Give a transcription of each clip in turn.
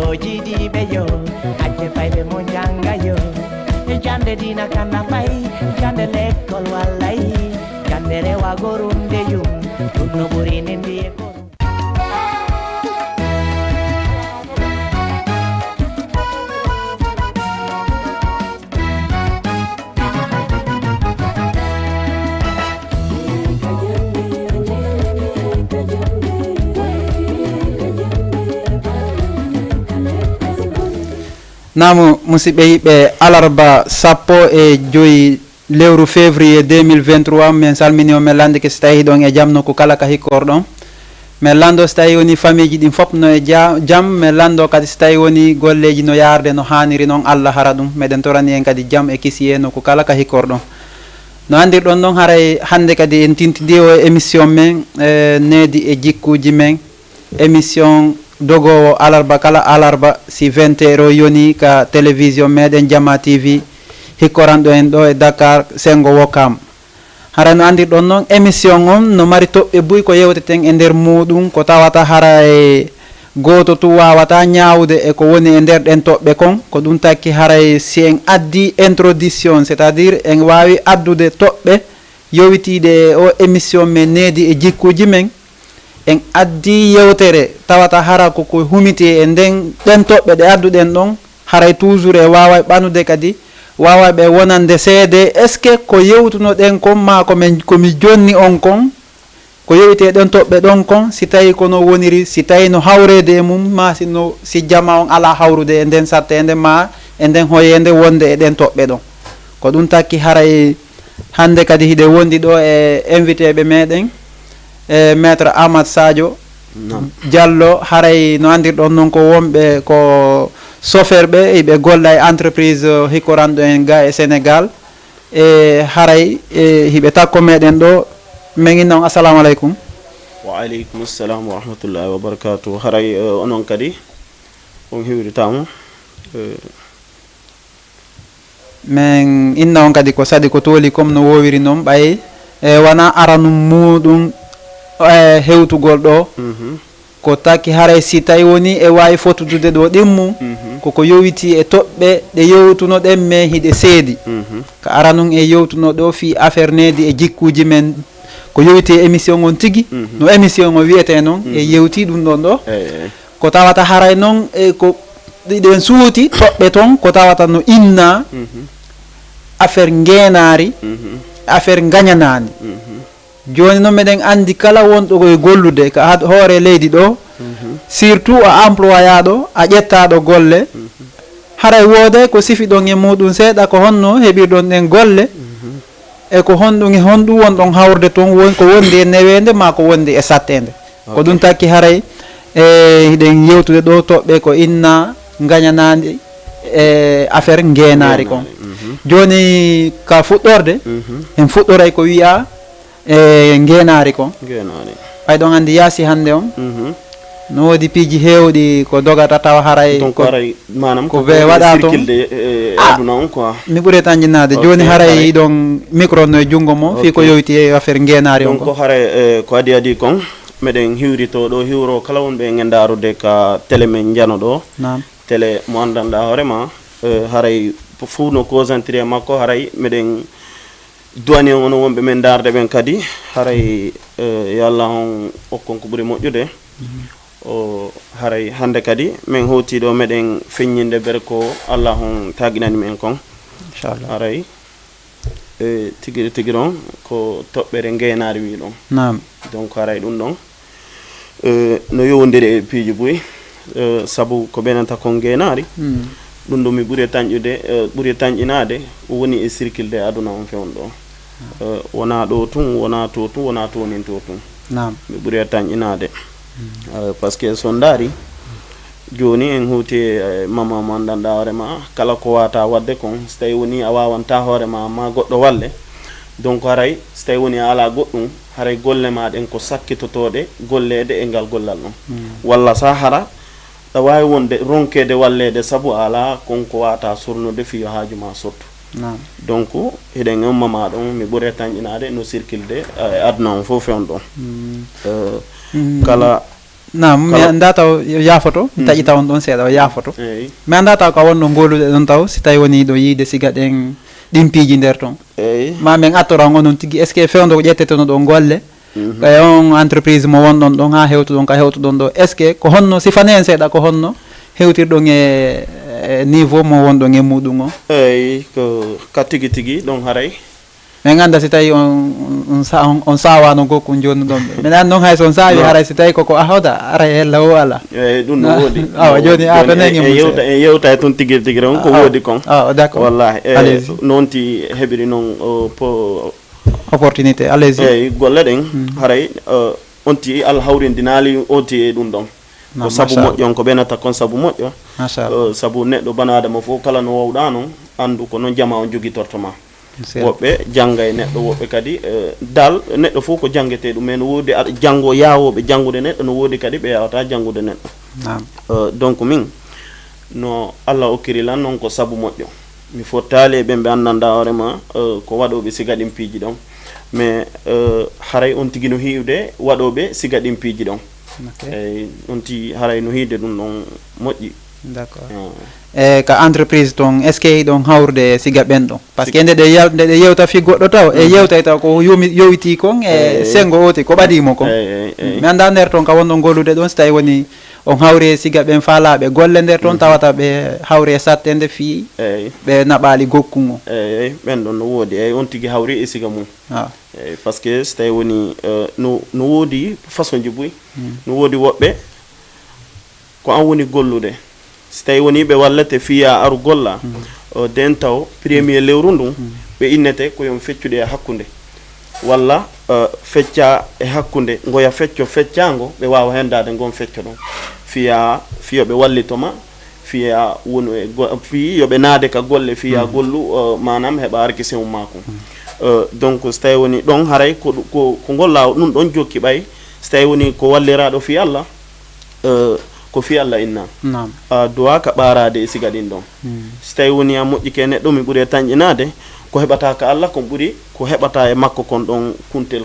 yo jidi be yo acce faybe mo janga yo jande dina kana fay jande lekol walay jande rewa gorunde yum no burine ndiye ko Namu musidɓe yiɓe alarba 15 lewru février 2023 min salmini o min lande ke so tawi ɗon e jamno ko kala ka hikkorɗon min lando so tawi woni famille ji ɗin fof no e jaam min lando kadi so tawi woni golleji no yarde no hanniri noon Allah hara ɗum meɗen torani en kadi jaam e kisiye no ko kala ka hikkorɗon no andirɗon ɗon haray hande kadi en tintidi o émission men needi e jikkuji men émission dogowo alarba kala alarba si 20 heures yoni ka télévision meɗen Jama TV hikkoranɗo en ɗo e Dakar Sengo Wokam hara no andirɗon noon émission on no mari toɓɓe buy ko yewteten e nder muɗum ko tawata hara e goto tu wawata ñawde e ko woni e nder ɗen toɓɓe kon ko ɗum takki haray si en addi introduction c'est à dire en wawi addude toɓɓe yowitiɗe o émission men needi e jikkuji men en addi yewtere tawata hara koko humiti e nden ɗen toɓɓe ɗe adduɗen ɗon haray toujours e wawa ɓanude kadi wawa ɓe wonande seede est ce que ko yewtunoɗen kon ma komi jonni on kon ko yewite ɗen toɓɓe ɗon kon si tawi kono woniri si tawi no hawrede e mum ma si jama on ala hawrude e nden sattede ma e nden hoyede wonde e ɗen toɓɓe ɗon ko ɗum takki haray hande kadi hiɗe wondi ɗo e invité ɓe meɗen maître Amad Sadio Diallo haray no andirɗon noon ko wonɓe ko chauffeur ɓe eɓe golla e entreprise hikkoranɗo en ga e Sénégal e haray hiɓe takko meɗen ɗo megi noon assalamu aleykum. Wa aleykum assalam wa rahmatullahi wa barakatuh haray onon kadi on hiwritama min inna on kadi ko sadi ko tooli comme no wowiri noon ɓay wona aranum muɗum hewtugol ɗo ko takki haray si tawi woni e wawi fotudude ɗo ɗimmu koko yowiti e toɓɓe ɗe yewtunoɗen mais hiɗe seedi ko aranum e yewtuno ɗo fi affaire needi e jikkuji men ko yowiti e émission on tigui no émission o wiyete noon e yewti ɗum ɗon ɗo ko tawata haray noon e ko ɗiɗen suuti toɓɓe toon ko tawata no inna affaire ngenari affaire gañanadi joni noon meɗen andi kala wonɗo koye gollude ko hoore leydi ɗo surtout a employaɗo a ƴettaɗo golle haray wooday ko sifi ɗon e muɗum seeɗa ko honno heɓirɗon ɗen golle e ko honɗum e honɗum wonɗon hawrde toon woni ko wondi e newede ma ko wondi e sattede ko ɗum takki haray hiɗen yewtude ɗo toɓɓe ko inna gañanadi e affaire ngenari kon joni ka fuɗɗorde en fuɗɗoray ko wiya e ngenari kon ɓay ɗon andi yaasi hande on no woodi piiji hewɗi ko dogata taw haray ko be waɗa toon aduna on quoi mi ɓuuri tanjinade joni haray ɗon micro no e jungo mo fi ko yowiti e affaire ngenari on ko haray ko adi kon meɗen hiwrito ɗo hiwro kala wonɓe e gendarude ka télé men jano ɗo télé mo andanɗa hoorema haray fuu no concentré makko haray meɗen duwani on onon wonɓe men darde ɓen kadi haray yo Allah on okkon ko ɓuuri moƴƴude o haray hande kadi min hawtiɗo meɗen feññinde bere ko Allah on taguinani men kon inchallah haray tigui tigui ɗon ko toɓɓere ngenari wi ɗon donc haray ɗum ɗon no yowdiri e piiji boyi saabu ko ɓenanta kon ngenari ɗum ɗo mi ɓuuri ɓuuri tañƴinade woni e circle de aduna on fewn ɗo wona ɗo tun wona to tun wona tonin to tun mi ɓuuri tañƴinade par ce que son daari joni en huuti mama mo andanɗa hoorema kala ko wata wadde kon so tawi woni a wawanta hoorema ma goɗɗo walle donc haray so tawi woni a ala goɗɗum haray golle maɗen ko sakkitotoɗe gollede e ngal gollal ɗon walla sa hara ɗa wawi wonde ronkede wallede saabu ala konko wata surnude fiyo haajuma surtout donc eɗen ummama ɗon mi ɓuuri tañƴinade no circle de aduna on fof on ɗon kala nam mi anda taw yafoto taƴi taw on ɗon seeɗa o yafoto mi anda taw ka wonno ngolude ɗon taw si tawi woni ɗo yiide siga ɗen ɗin piiji nder toon ma min attoran onon tigui est ce que fewdo ko ƴettetono ɗo golle kay on entreprise mo wonɗon ɗon ha hewtuɗon ka hewtuɗon ɗo est ce que ko honno sifane en seeɗa ko honno hewtirɗon e niveau mo wonɗon e muɗum o eyyi ko ka tigui tigui ɗon haaray min ganda si tawi on sawano gokku joni ɗon ɓe min andi noon hayso on sawi haray si tawi koko ahoda ara e hella o ala eyyi ɗum no woodi awa joni a to negi yewta e toon tigui tigui ron ko woodi kon d' accord wallahi noon ti heɓiri noon po opportunité allez y eyyi golle ɗen haray on ti Allah hawrindinali on ti e ɗum ɗon ko sabu moƴƴo on ko ɓenata kon sabu moƴƴo sabu neɗɗo bani adama fof kala no wawɗa noon andu ko noon jama on joguitortoma woɓɓe jangga e neɗɗo woɓɓe kadi dal neɗɗo fof ko jangete ɗum men woodi janggo yawoɓe janggude neɗɗo no woodi kadi ɓe yawata janggude neɗɗo donc min no Allah okkiri lan noon ko sabu moƴƴo mi fottali e ɓen ɓe annanda hoorema ko waɗoɓe siga ɗin piiji ɗon mais haray on tigui no hiwde waɗoɓe siga ɗin piiji ɗon eyyi on ti haray no hiide ɗum ɗon moƴƴi d' accord e ka entreprise toon est ce que ɗon hawrude siga ɓen ɗon par ce que nde ɗe yewta fi goɗɗo taw e yewtay taw ko yowiti kon e sengo oti ko ɓaɗimo kon mi anda nder toon ka wonɗon gollude ɗon so tawi woni on hawri e siga ɓen faalaɓe golle nder toon tawata ɓe hawri e sattede fii ɓe naɓali gokkun o eyyi ɓen ɗon no woodi eyyi on tigui hawri e siga mum eyyi par ce que so tawi woni no woodi façon ji boyi no woodi woɓɓe ko an woni gollude so tawi woni ɓe wallete fiya aru golla den taw premier lewru ndun ɓe innete ko yon feccude e hakkude walla fecca e hakkude goya fecco feccango ɓe wawa hendade gon fecco ɗon fiyoɓe wallitoma fiya wonu e fi yoɓe naade ka golle fiya gollu manam heɓa arki sewu makko donc so tawi woni ɗon haray ko golla ɗum ɗon jokki ɓay so tawi woni ko walliraɗo fi Allah ko fi Allah inna duwa ka ɓarade e siga ɗin ɗon so tawi woni a moƴƴike neɗɗo mi ɓuuri e tañƴinade ko heɓata ka Allah kon ɓuuri ko heɓata e makko kon ɗon kuntel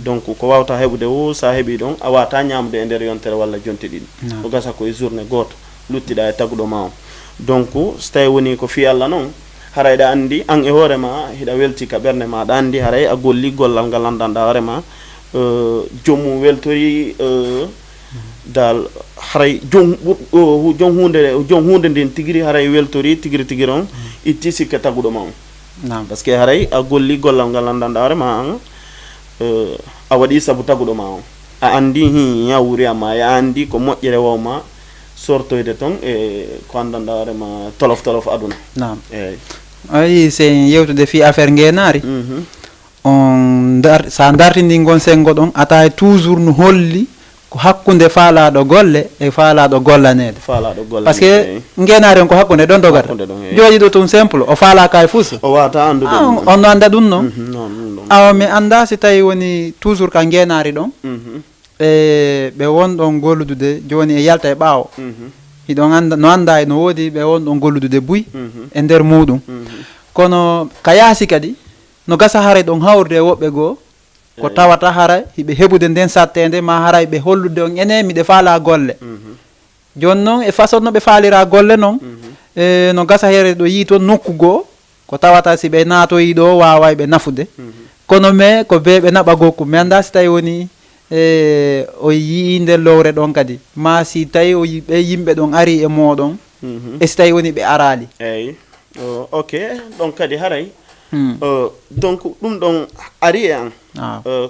donc ko wawta heɓude o sa heeɓi ɗon a wata ñamude e nder yontere walla jonte ɗiɗi ko gasa koye journée goto luttiɗa e taguɗo ma o donc so tawi woni ko fi Allah noon haray ɗa andi an e hoorema hiɗa welti ka ɓerde ma ɗa andi haray a golli gollal ngal andanɗa hoorema joomum weltori dal haray jom hunde nden tigiri haray weltori tigiri on itti sikke taguɗo ma on par ce que haray a golli gollal ngal andanɗa hoorema an a waɗi saabu taguɗo ma on a andi ya wuriyama a andi ko moƴƴere wawma sortoyde toon e ko andanɗa hoorema tolof aduna eyyi ayi sen yewtude fi affaire ngenari on sa dartindi gon sengo ɗon ata toujours no holli ko hakkude faalaɗo golle e faalaɗo gollanede par ce que ngenari on ko hakkude ɗon dogata jooɗi ɗo tum simple o faala kay fus o wata andude on no anda ɗum noon awa mi anda si tawi woni toujours ka ngenari ɗon e ɓe wonɗon golludude joni e yalta e ɓaawo hiɗon anda no anda e no woodi ɓe wonɗon golludude buy e nder muɗum kono ka yaasi kadi no gasa haray ɗon hawrude e woɓɓe goo ko tawata haray hiɓe heɓude nden sattede ma haray ɓe hollude on ene miɗe faala golle joni noon e façon no ɓe faalira golle noon e no gasa here ɗo yi toon nokku goo ko tawata si ɓe naatoyi ɗo wawa ɓe nafude kono mais ko be ɓe naɓa gokku mi anda si tawi woni o yii nder lowre ɗon kadi ma si tawi ɓe yimɓe ɗon ari e moɗon e si tawi woni ɓe arali eyyi ok ɗon kadi haray donc ɗum ɗon ari e an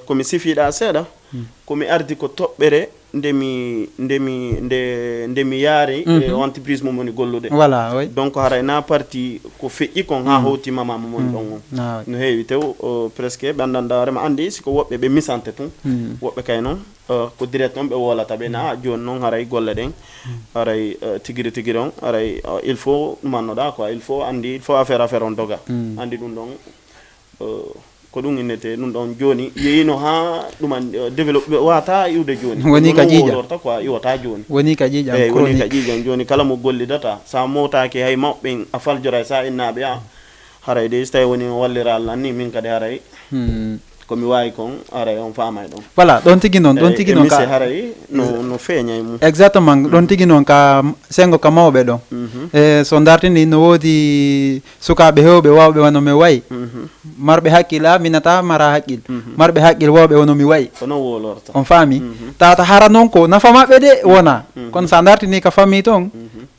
komi sifiɗa seeɗa komi ardi ko toɓɓere ndemi yaari e entreprise mo woni gollude voilà oui donc haray na parti ko feƴƴi kon ha hawtimama mo woni ɗon on no heewi tew presque ɓe andanɗa hoorema andi siko woɓɓe ɓe misante tun woɓɓe kay noon ko direct on ɓe wolata ɓe na joni noon haray golle ɗen haray tigiri on haray il faut ɗumannoɗa quoi il faut andi il faut affaire on doga andi ɗum ɗon ko ɗum innete ɗum ɗon joni yeyino ha ɗuman développé wata iwde joni woni ka jiiƴa quoi iwata joni woni ka jiiƴam eyyi woni ka jiiƴam joni kala mo gollidata sa mowtaki hay mawɓe a faljora sa innaɓe a haray de so tawi woni wallira Allah ni min kadi haray ko mi wawi kon aray on famay ɗon voilà ɗon tigi noon ɗon tigi noon ka haray no feeñay mum exactement ɗon tigi noon ka sengo ka mawɓe ɗon e so dartini no woodi sukaɓe hewɓe wawɓe wono mi wayi marɓe haqqilla minata mara haqqil marɓe haqqil wawɓe wono mi wayi kono wolorta on faami tawata hara noon ko nafa maɓɓe de wona kono sa dartini ka famille toon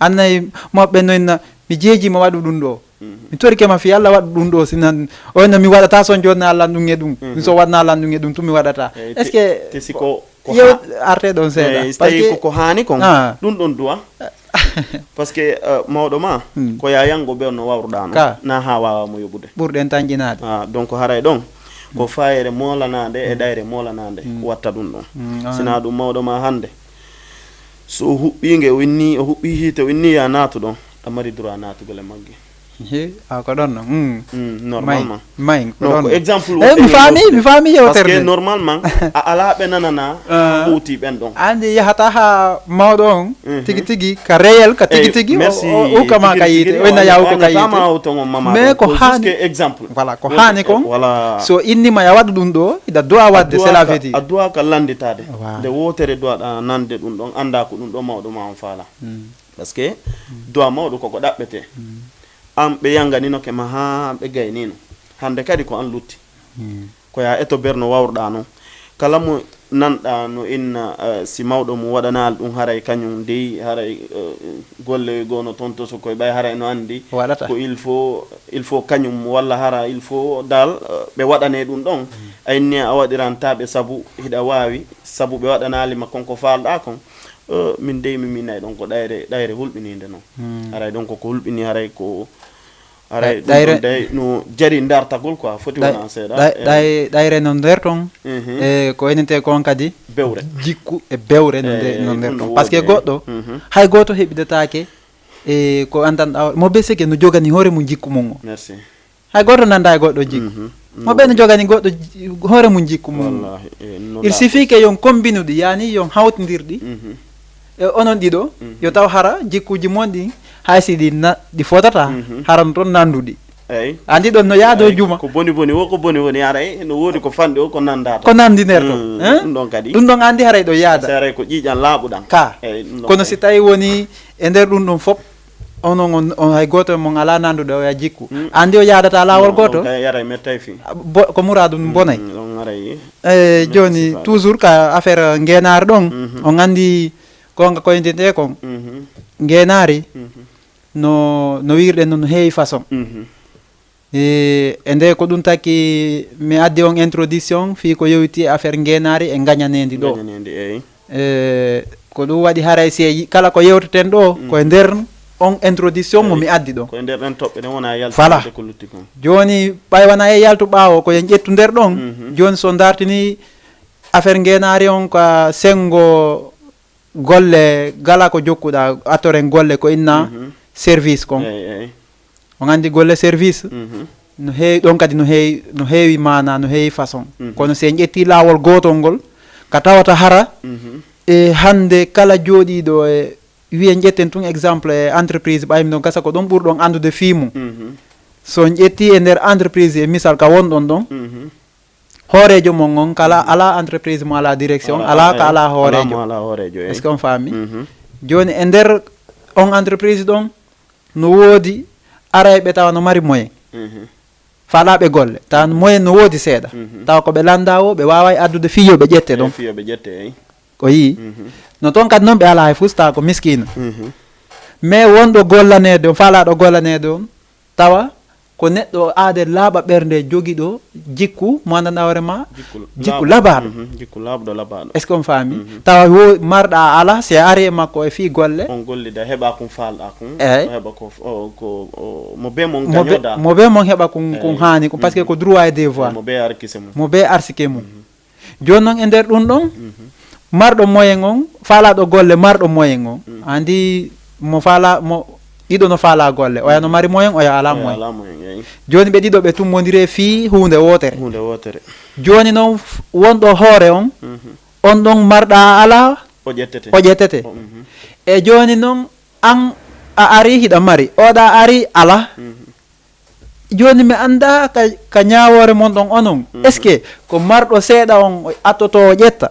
annayi moɓɓe noyna mi jeejima waɗu ɗum ɗo mi torikema fi Allah waɗu ɗum ɗo sinan oyno mi waɗata son joni Allah ɗum e ɗum mi so waɗna Allah ɗum e ɗum tumi waɗata est ce que te siko yew arte ɗon seeɗa par ce que ko hani kon ɗum ɗon duwa par ce que mawɗo ma ko yayango ɓe no wawruɗa no na ha wawamo yoɓude ɓurɗen tanƴinade donc haray ɗon ko fayere molanade e ɗayre molanade watta ɗum ɗon sina ɗum mawɗo ma hande so huɓɓinge winni o huɓɓi hiite winni ya naatu ɗon ɗa mari droit natugole magge ko ɗon no normalement may ko exemple mi faami yewtere parce que normalement a ala ɓe nanana ɓuuti ɓen ɗon andi yahata ha mawɗo on tigi tigi ka réel ka tigi tigi o kama ka yite oyna yawu ko ka yite mais ko hani exemple voilà ko hani kon so innima ya waɗu ɗum ɗo ida dowa wadde c'est la vérité a dowa ka landitade nde wotere dowaɗa nande ɗum ɗon anda ko ɗum ɗo mawɗo ma on faala parce que dowa mawɗo koko ɗaɓɓete an ɓe yanganinoke ma ha ɓe gaynino hande kadi ko an lutti ko ya eto berno wawruɗa no kala mo nanɗa no inna si mawɗo mo waɗanal ɗum haray kañum dey haray golle gono toon to so koye ɓay haray no andi ko il faut kañum walla hara il faut dal ɓe waɗane ɗum ɗon ayinni a waɗirantaɓe saabu hiɗa wawi saabu ɓe waɗanalima konko falɗa kon min dey mi minay ɗon ko ɗayre hulɓininde noon haray ɗon koko hulɓini haray ko aray ɗayre no jari dartagol quoi foti wona seeɗa ɗayre no nder toon e ko enete kon kadi bewre jikku e bewre no nder toon par ce que goɗɗo hay goto heɓidetake e ko andanɗa mo be sike no jogani hoore mum jikku mum o merci hay goto nanda e goɗɗo jikku mo ɓe no jogani goɗɗo hoore mum jikku mum il suffit que yon combinuɗi yani yon hawtodirɗi e onon ɗiɗo yo taw hara jikkuji mon ɗi hay si ɗi fotata haran toon nanduɗi eyyi andi ɗon no yaado juma ko boni wo ko boni woni aray no woodi ko fanɗi o ko nandata ko nandi nder toon ɗum ɗon kadi ɗum ɗon andi haray ɗo yaada seray ko ƴiƴan laaɓuɗan ka kono si tawi woni e nder ɗum ɗon fof onon on hay goto mon ala nanduɗo o ya jikku andi o yaadata lawol goto yaray mettay fi ko muradu ɗum bonay ɗon aray joni toujours ka affaire ngenare ɗon on andi gonga koyndinte kon ngenari no wirɗen no heewi façon e nde ko ɗum taki mi addi on introduction fi ko yewti affaire ngenari e gañanedi ɗo ko ɗum waɗi haray si kala ko yewteten ɗo koye nder on introduction mo mi addi ɗon koye nder ɗen toɓɓe ɗen wona voilà ko lutti kon joni ɓay wona e yaltu ɓaawo koyen ƴettu nder ɗon joni so dartini affaire ngenari on ko sengo golle gala ko jokkuɗa atoren golle ko inna service kon on andi golle service no heewi ɗon kadi no heewi mana no heewi façon kono se ƴetti lawol gotol ngol ka tawata hara e hande kala jooɗiɗo e wiye ƴetten tun exemple e entreprise ɓaymi ɗon gasa ko ɗon ɓurɗon andude fiimum so ƴetti e nder entreprise e misal ka wonɗon ɗon hoorejo mon on kala ala entreprise mo ala direction ala ka ala hoorejo est ce que on faami joni e nder on entreprise ɗon no woodi arayɓe tawa no mari moyen faalaɓe golle tawa moyen no woodi seeɗa tawa koɓe landa o ɓe wawa addude fiyoɓe ƴette ɗon ko yii no toon kadi noon ɓe ala hay fusta ko miskina mais wonɗo gollanede on faalaɗo gollanede on tawa ko neɗɗo aade laaɓa ɓernde jogiɗo jikku mo andanɗa hoorema jikku labaɗo jikku laaɓɗo labaɗo est ce que on faami tawa wo marɗa ala si ari e makko e fi golle on gollida heɓa kum falɗa kum heɓa ko mo be mon gañoɗa mo be mon heɓa kum hani par ce que ko droit et devoir mo be arkise mum mo be arsike mum joni noon e nder ɗum ɗon marɗo moyen on faalaɗo golle marɗo moyen on andi mo faala mo ɗiɗo no faala golle oya no mari moyen oya ala moyen joni ɓe ɗiɗo ɓe tummodiri fi hunde wotere joni noon wonɗo hoore on on ɗon marɗa ala o ƴettete e joni noon an a ari hiɗa mari oɗa ari ala joni mi anda ka ñawore mon ɗon onon est ce que ko marɗo seeɗa on attoto o ƴetta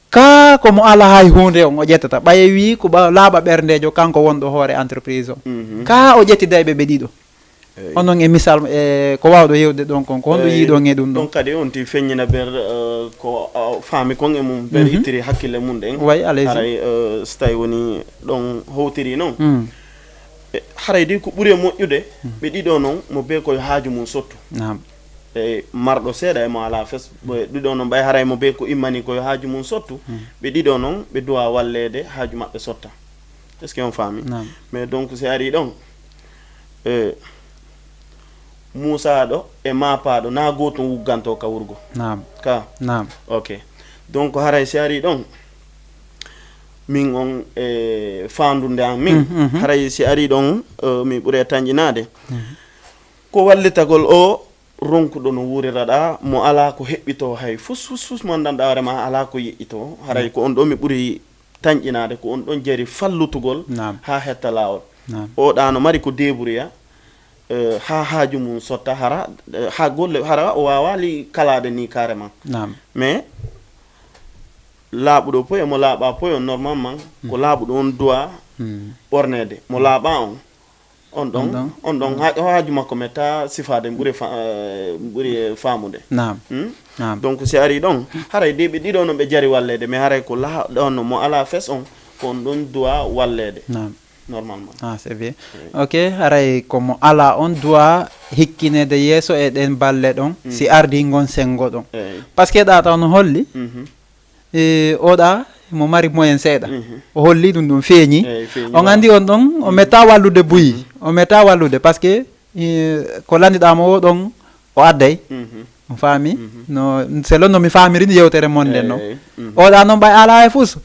ka komo ala hay hunde on o ƴettata ɓaye wi ko laaɓa ɓerdejo kanko wonɗo hoore entreprise o ka o ƴettidayɓe ɓe ɗiɗo onon e misal ko wawɗo yewde ɗon kon ko honɗo yiiɗon e ɗum ɗon kadi on ti feññina ber ko faami kon e mum ber ittiri hakkille mum ɗen way allez haray so tawi woni ɗon howtiri noon haray de ko ɓuuri e moƴƴude ɓe ɗiɗo noon mo be koye haaju mum sottu e marɗo seeɗa e mo ala fes ɗiɗo noon ɓay haray mo be ko immani koye haaju mum sottu ɓe ɗiɗo noon ɓe duwa wallede haaju maɓɓe sotta est ce que on faami mais donc si ari ɗon musaɗo e mapaɗo na goto wugganto ka wurgo ka ok donc haray si ari ɗon min on e fandude an min haray si ari ɗon mi ɓuuri tañƴinade ko wallitagol o ronkuɗo no wuriraɗa mo ala ko heɓɓito hay fus mo andanɗa warema ala ko yeƴƴito haray ko on ɗo mi ɓuuri tañƴinade ko on ɗon jari fallutugol ha hetta lawol oɗa no mari ko débrouilla ha haaju mum sotta hara ha golle hara o wawali kalade ni carrément mais laaɓuɗo poy mo laaɓa poy on normalement ko laaɓuɗo on doit ɓornede mo laaɓa on ɗon haaju makko metta sifade ɓuuri faamude donc si ari ɗon haray de ɓe ɗiɗo no ɓe jari wallede mais haray ko ɗon mo ala fes on ko on ɗon doit wallede normalement c'est bien ok haray komo ala on doit hikkinede yeeso e ɗen balle ɗon si ardi gon sengo ɗon par ce que ɗa taw no holli oɗa mo mari moyen seeɗa o holli ɗum feeñi on andi on ɗon o metta wallude buyi o metta wallude par ce que ko landiɗamo o ɗon o adday on faami no selon no mi faamiri yewtere mon nden noon oɗa noon ɓay ala e fus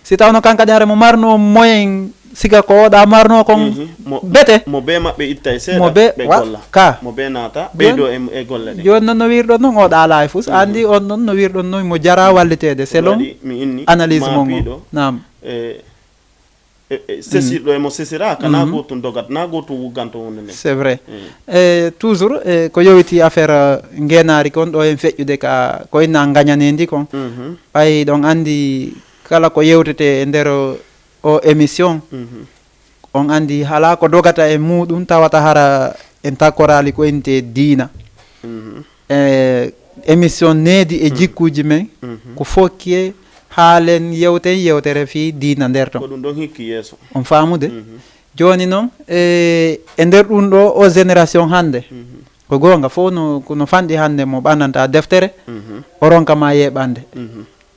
si tawno kankadi hare mo marno moyen siga ko oɗa marno kon bete mo be maɓɓe ittay seeɗa ɓe golla ka mo be naata ɓeydo e golle ɗe joni noon no wirɗon noon oɗa ala e fus andi on noon no wirɗon noon mo jara wallitede selon mi inni analyse mon o nam sesirɗo emo sesira ka na gotum dogat na gotum wugganto hunde nde c'est vrai toujours ko yowiti affaire ngenari kon ɗo en feƴƴude ka ko inna gañanendi kon ɓay ɗon andi kala ko yewtete e nder o émission on andi hala ko dogata e muɗum tawata hara en takkorali ko inte diina émission needi e jikkuji men ko fokki haalen yewten yewtere fi diina nder ton ko ɗum ɗon hikki yeeso on faamude joni noon e nder ɗum ɗo o génération hande ko gonga fof no fanɗi hande mo ɓannanta deftere o ronkama yeɓande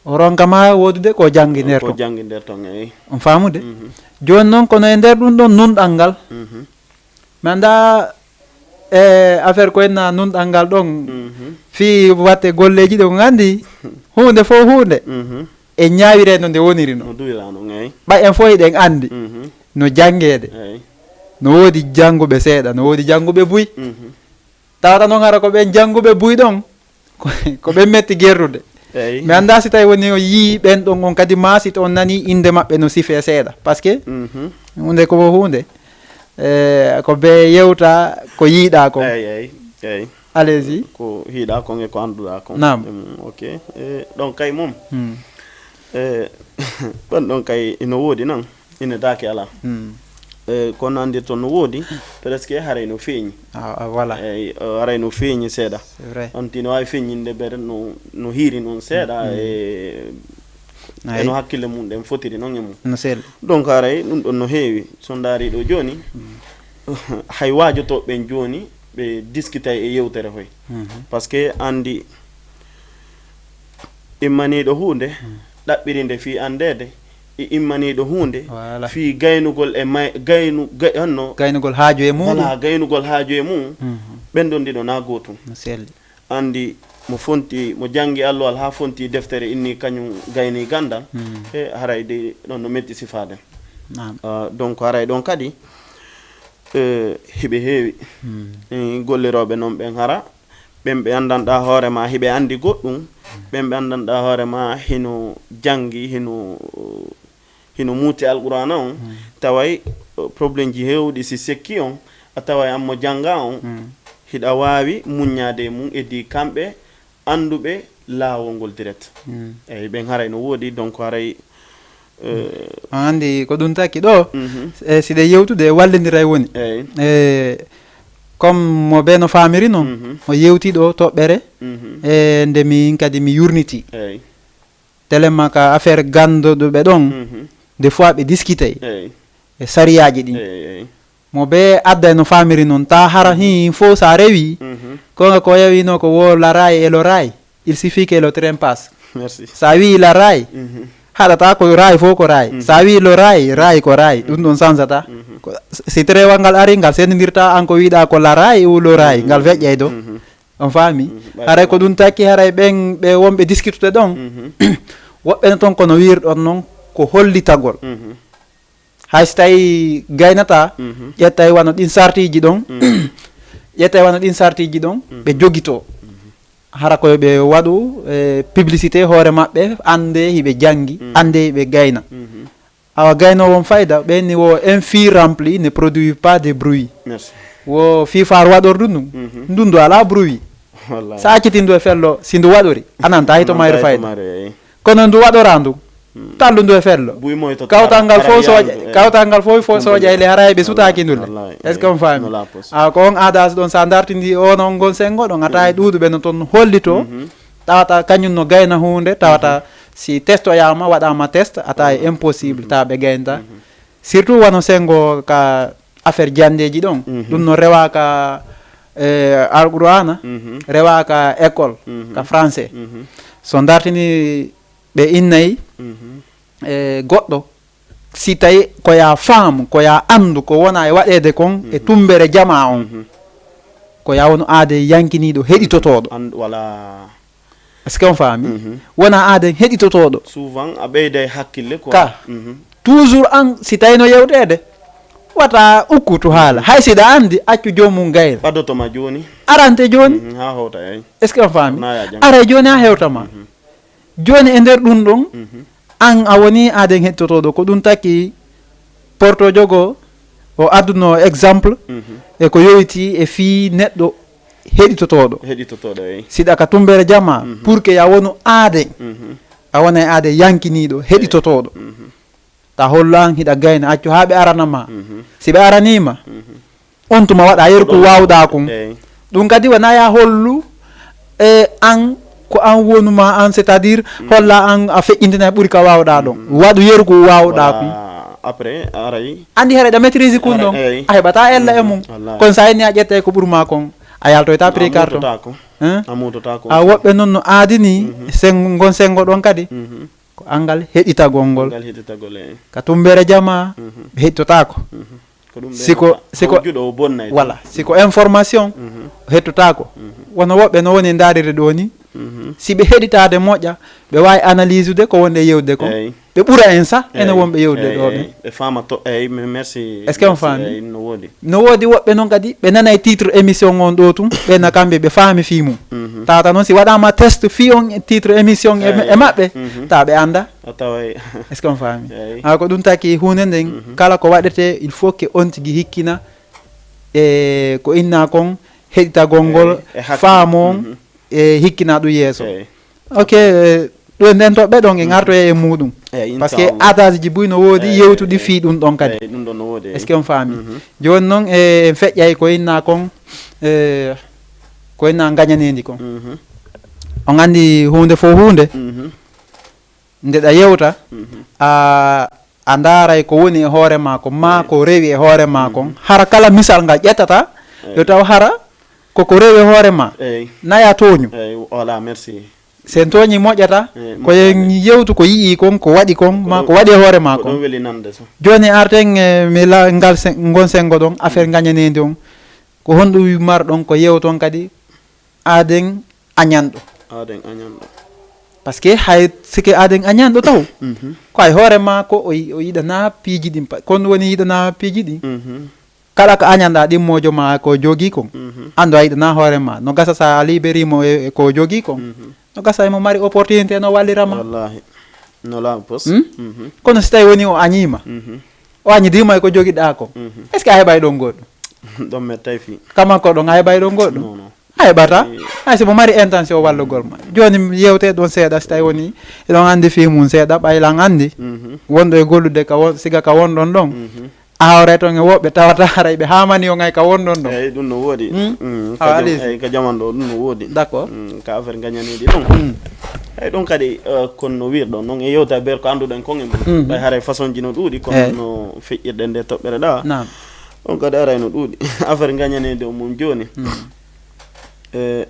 o ronkama wodude ko janggi nder ton eyi on faamude joni noon kono e nder ɗum ɗon nunɗal ngal mi anda e affaire ko enna nunɗal ngal ɗon fi watte golleji ɗe ko gandi hunde fof hunde e ñawire no nde woniri no ɓay en fof eɗen andi no jangede no woodi janguɓe seeɗa no woodi janguɓe buy tawata noon hara ko ɓen janguɓe buy ɗon ko ɓen metti gerrude mi anda si tawi woni o yii ɓen ɗon on kadi ma si to on nani inde maɓɓe no sife seeɗa par ce que hunde ko hunde ko be yewta ko yiiɗa kon allez-y ko hiiɗa kon e ko annduɗa kon nam ok ɗon kay mum ɗon ɗon kay ino woodi noon ine daake ala kono andirton no woodi presque haray no feeñi voilà eyi haray no feeñi seeɗa on tino wawi feeñinde ɓere no hiiri noon seeɗa eno hakkille mum ɗen fotiri noon e mum no selli donc haray ɗum ɗon no heewi so daari ɗo joni hay waajotoɓeɓen joni ɓe discutay e yewtere hoy par ce que andi immaniɗo hunde ɗaɓɓirinde fi andede e immaniɗo hunde fi gaynugol e gaynugol haaju e mum wala gaynugol haaju e mum ɓen ɗon ɗiɗo na gotum selli andi mo fonti mo jangi allowal ha fonti deftere inni kañum gayni gandal e haray de ɗon no metti sifaden donc haray ɗon kadi hiɓe heewi golliroɓe noon ɓen hara ɓen ɓe andanɗa hoorema hiɓe andi goɗɗum ɓen ɓe andanɗa hoorema hino jangi hino muuti alqurana on taway probléme ji hewɗi si sekki on a tawa ammo janga on hiɗa wawi muññade mum edi kamɓe anduɓe laawol ngol direct eyyi ɓen haray no woodi donc haray andi ko ɗum taki ɗo siɗe yewtude wallidira woni comme mo ɓe no famiri noon o yewti ɗo toɓɓere nde min kadi mi yurniti tellement ka affaire ganduɗoɓe ɗon des fois ɓe discutey e sariyaji ɗin mo ɓe adda no famiri noon ta hara hin fo sa rewi konga ko yawino ko wo la rail et le rail il suffit que le train passe sa wi la rail haɗata ko rail fo ko rail sa wi le rail ko rail ɗum ɗon sansata si trewal ngal ari ngal sendidirta an ko wiɗa ko la rail ou le rail ngal feƴƴey do on faami haray ko ɗum takki haray ɓen ɓe wonɓe discutude ɗon woɓɓe toon kono wirɗon noon ko hollitagol hay so tawi gaynata ƴettay wano ɗin sartiji ɗon ƴettay wano ɗin sartiji ɗon ɓe jogito hara koye ɓe waɗu publicité hoore maɓɓe ande hiɓe janggi ande hiɓe gayna awa gaynowon fayda ɓenni wo un fil rempli ne produit pas de bruit wo fifar waɗordu ndum ndundu ala bruit sa acciti ndu e fello si ndu waɗori ananta hito mayre fayda kono ndu waɗora ndu tallu ndu e fello kawtal ngal fof soƴa ele hara ɓe sutaki ndulle est ce que on faami ko on adas ɗon sa dartidi onon gon sengo ɗon ata e ɗuuɗuɓe no toon hollito tawata kañum no gayna hunde tawata si testoyama waɗama test ata e impossible tawa ɓe gaynta surtout wano sengo ka affaire jandeji ɗon ɗum no rewa ka alqur'ana rewa ka école ka français so dartini ɓe innayi goɗɗo si tawi koya faamu koya andu ko wona e waɗede kon e tumbere jama on ko yawno aade yankiniɗo heɗitotoɗo est ce que on faami wona aade heɗitotoɗo souvent a ɓeyda e hakkille quoi ka toujours an si tawi no yewtede wata ukkutu haala hay siɗa andi accu jomum gayna ɓaddotoma joni arante joni ha hewta ey est ce que on faami ara joni ha hewtama joni e nder ɗum ɗon an a woni aden heɗitotoɗo ko ɗum taki portojo go o adduno exemple e ko yowiti e fii neɗɗo heɗitotoɗo ey siɗa ka tumbere jama pour que ya wonu aaden a wona e aade yankiniɗo heɗitotoɗo ta hollo an hiɗa gayna accu ha ɓe aranama si ɓe aranima on tuma waɗa yeru ko wawɗa kon ɗum kadi wona ya hollu e an ko an wonuma an c'est à dire holla an a feƴƴintina e ɓuuri ka wawɗa ɗon waɗu yeru ko wawɗa kon après aray andi haɗa maîtrise kun ɗon a heɓata ella e mum kono sa henni a ƴetta ko ɓuurma kon a yaltoyta prix carton a woɓɓe noon no aadini gon sengo ɗon kadi ko angal heɗitagol ngol ka tumbere jama ɓe heɗitotako siko voilà siko information hettotako wono woɓɓe no woni darire ɗo ni si ɓe heɗitade moƴƴa ɓe wawi analyse ude ko wonde yewde ko ɓe ɓuura en sa ene wonɓe yewde ɗo ɓe fama to eyyi merci est ce que on faami no woodi woɓɓe noon kadi ɓe nana e titre émission on ɗo tum ɓenna kamɓe ɓe faami fi mum tawata noon si waɗama test fi on titre émission e maɓɓe tawa ɓe anda est ce que on faami ha ko ɗum taki hunde nden kala ko waɗete il faut que on tigui hikkina e ko inna kon heɗitagol ngol faamon e hikkina ɗum yeeso ok ɗo nden toɓɓe ɗon e gartoye e muɗum par ce que adage ji buy no woodi yewtuɗi fii ɗum ɗon kadi est ce que on faami joni noon e feƴƴay ko inna kon ko inna gañanedi kon on andi hunde fo hunde ndeɗa yewta a daaray ko woni e hoore ma ko ma ko rewi e hoore ma kon hara kala misal ngal ƴettata yo taw hara koko rewi e hoore ma naya tooñu voilà merci sen tooñi moƴƴata koyen yewtu ko yii kon ko waɗi kon ma ko waɗi e hoore ma kon joni arten mi ngal gon sengo ɗon affaire gañanedi on ko honɗum marɗon ko yewton kadi aaden añanɗo par ce que hay sike aaden añanɗo taw ko hay hoore ma ko o yiɗana piiji ɗin kono woni yiɗana piiji ɗin kala ko añanɗa ɗimmojo ma ko jogui kon ando a yiɗana hoore ma no gasa sa liberimo ko jogui kon no gasa emo mari opportunité no wallirama wallahi no lampos kono so tawi woni o añima o añidima e ko joguiɗa ko est ce que a heɓay ɗon goɗɗo ɗon mettay fi kama ko ɗon a heɓay ɗon goɗɗum non non a heɓata hay somo mari intention wallugol ma joni yewte ɗon seeɗa so tawi woni eɗon andi fi mum seeɗa ɓaylan andi wonɗo e gollude siga ka wonɗon ɗon awre toon e woɓɓe tawata haray ɓe hamani o ngay ka wonɗon ɗon eyyi ɗum no woodi eyyi ka jaman ɗo ɗum no woodi d' accord ka affaire gañaniɗi ɗon eyyi ɗum kadi kono no wirɗon noon e yewta ber ko anduɗen kon e mum ɓay haray façon ji no ɗuuɗi kono no feƴƴirɗe nde toɓɓere ɗa on kadi aray no ɗuuɗi affaire gañanede o mum joni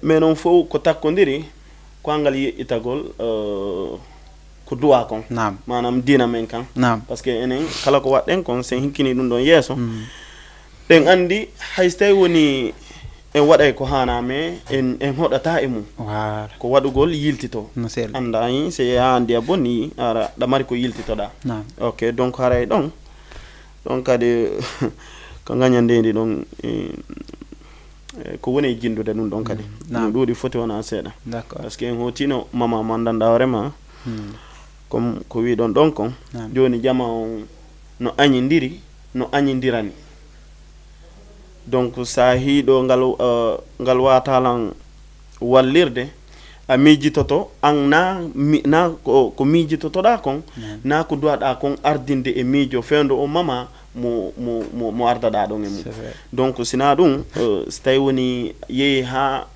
mais noon fof ko takkodiri ko angal yeƴƴitagol ko duwa kon manam dina men kan par ce que enen kala ko waɗɗen kon sen hikkini ɗum ɗon yeeso ɗen andi hayso tawi woni en waɗay ko haname en hoɗata e mum ko waɗugol yiltito anda yi so ha andi a bonni ara ɗamari ko yiltitoɗa ok donc haray ɗon ɗon kadi ko gañandedi ɗon ko woni jindude ɗum ɗon kadi no ɗuuɗi foti wona seeɗa par ce que en hotino mama mandanɗa hoorema comme ko wiɗon ɗon kon joni jama on no añidiri no añidirani donc sa hiiɗo ngal watalan wallirde a miijitoto an na ko miijitotoɗa kon na ko duwaɗa kon ardinde e miijo fewndo o mama mo ardaɗa ɗon e mum donc sina ɗum so tawi woni yeehi ha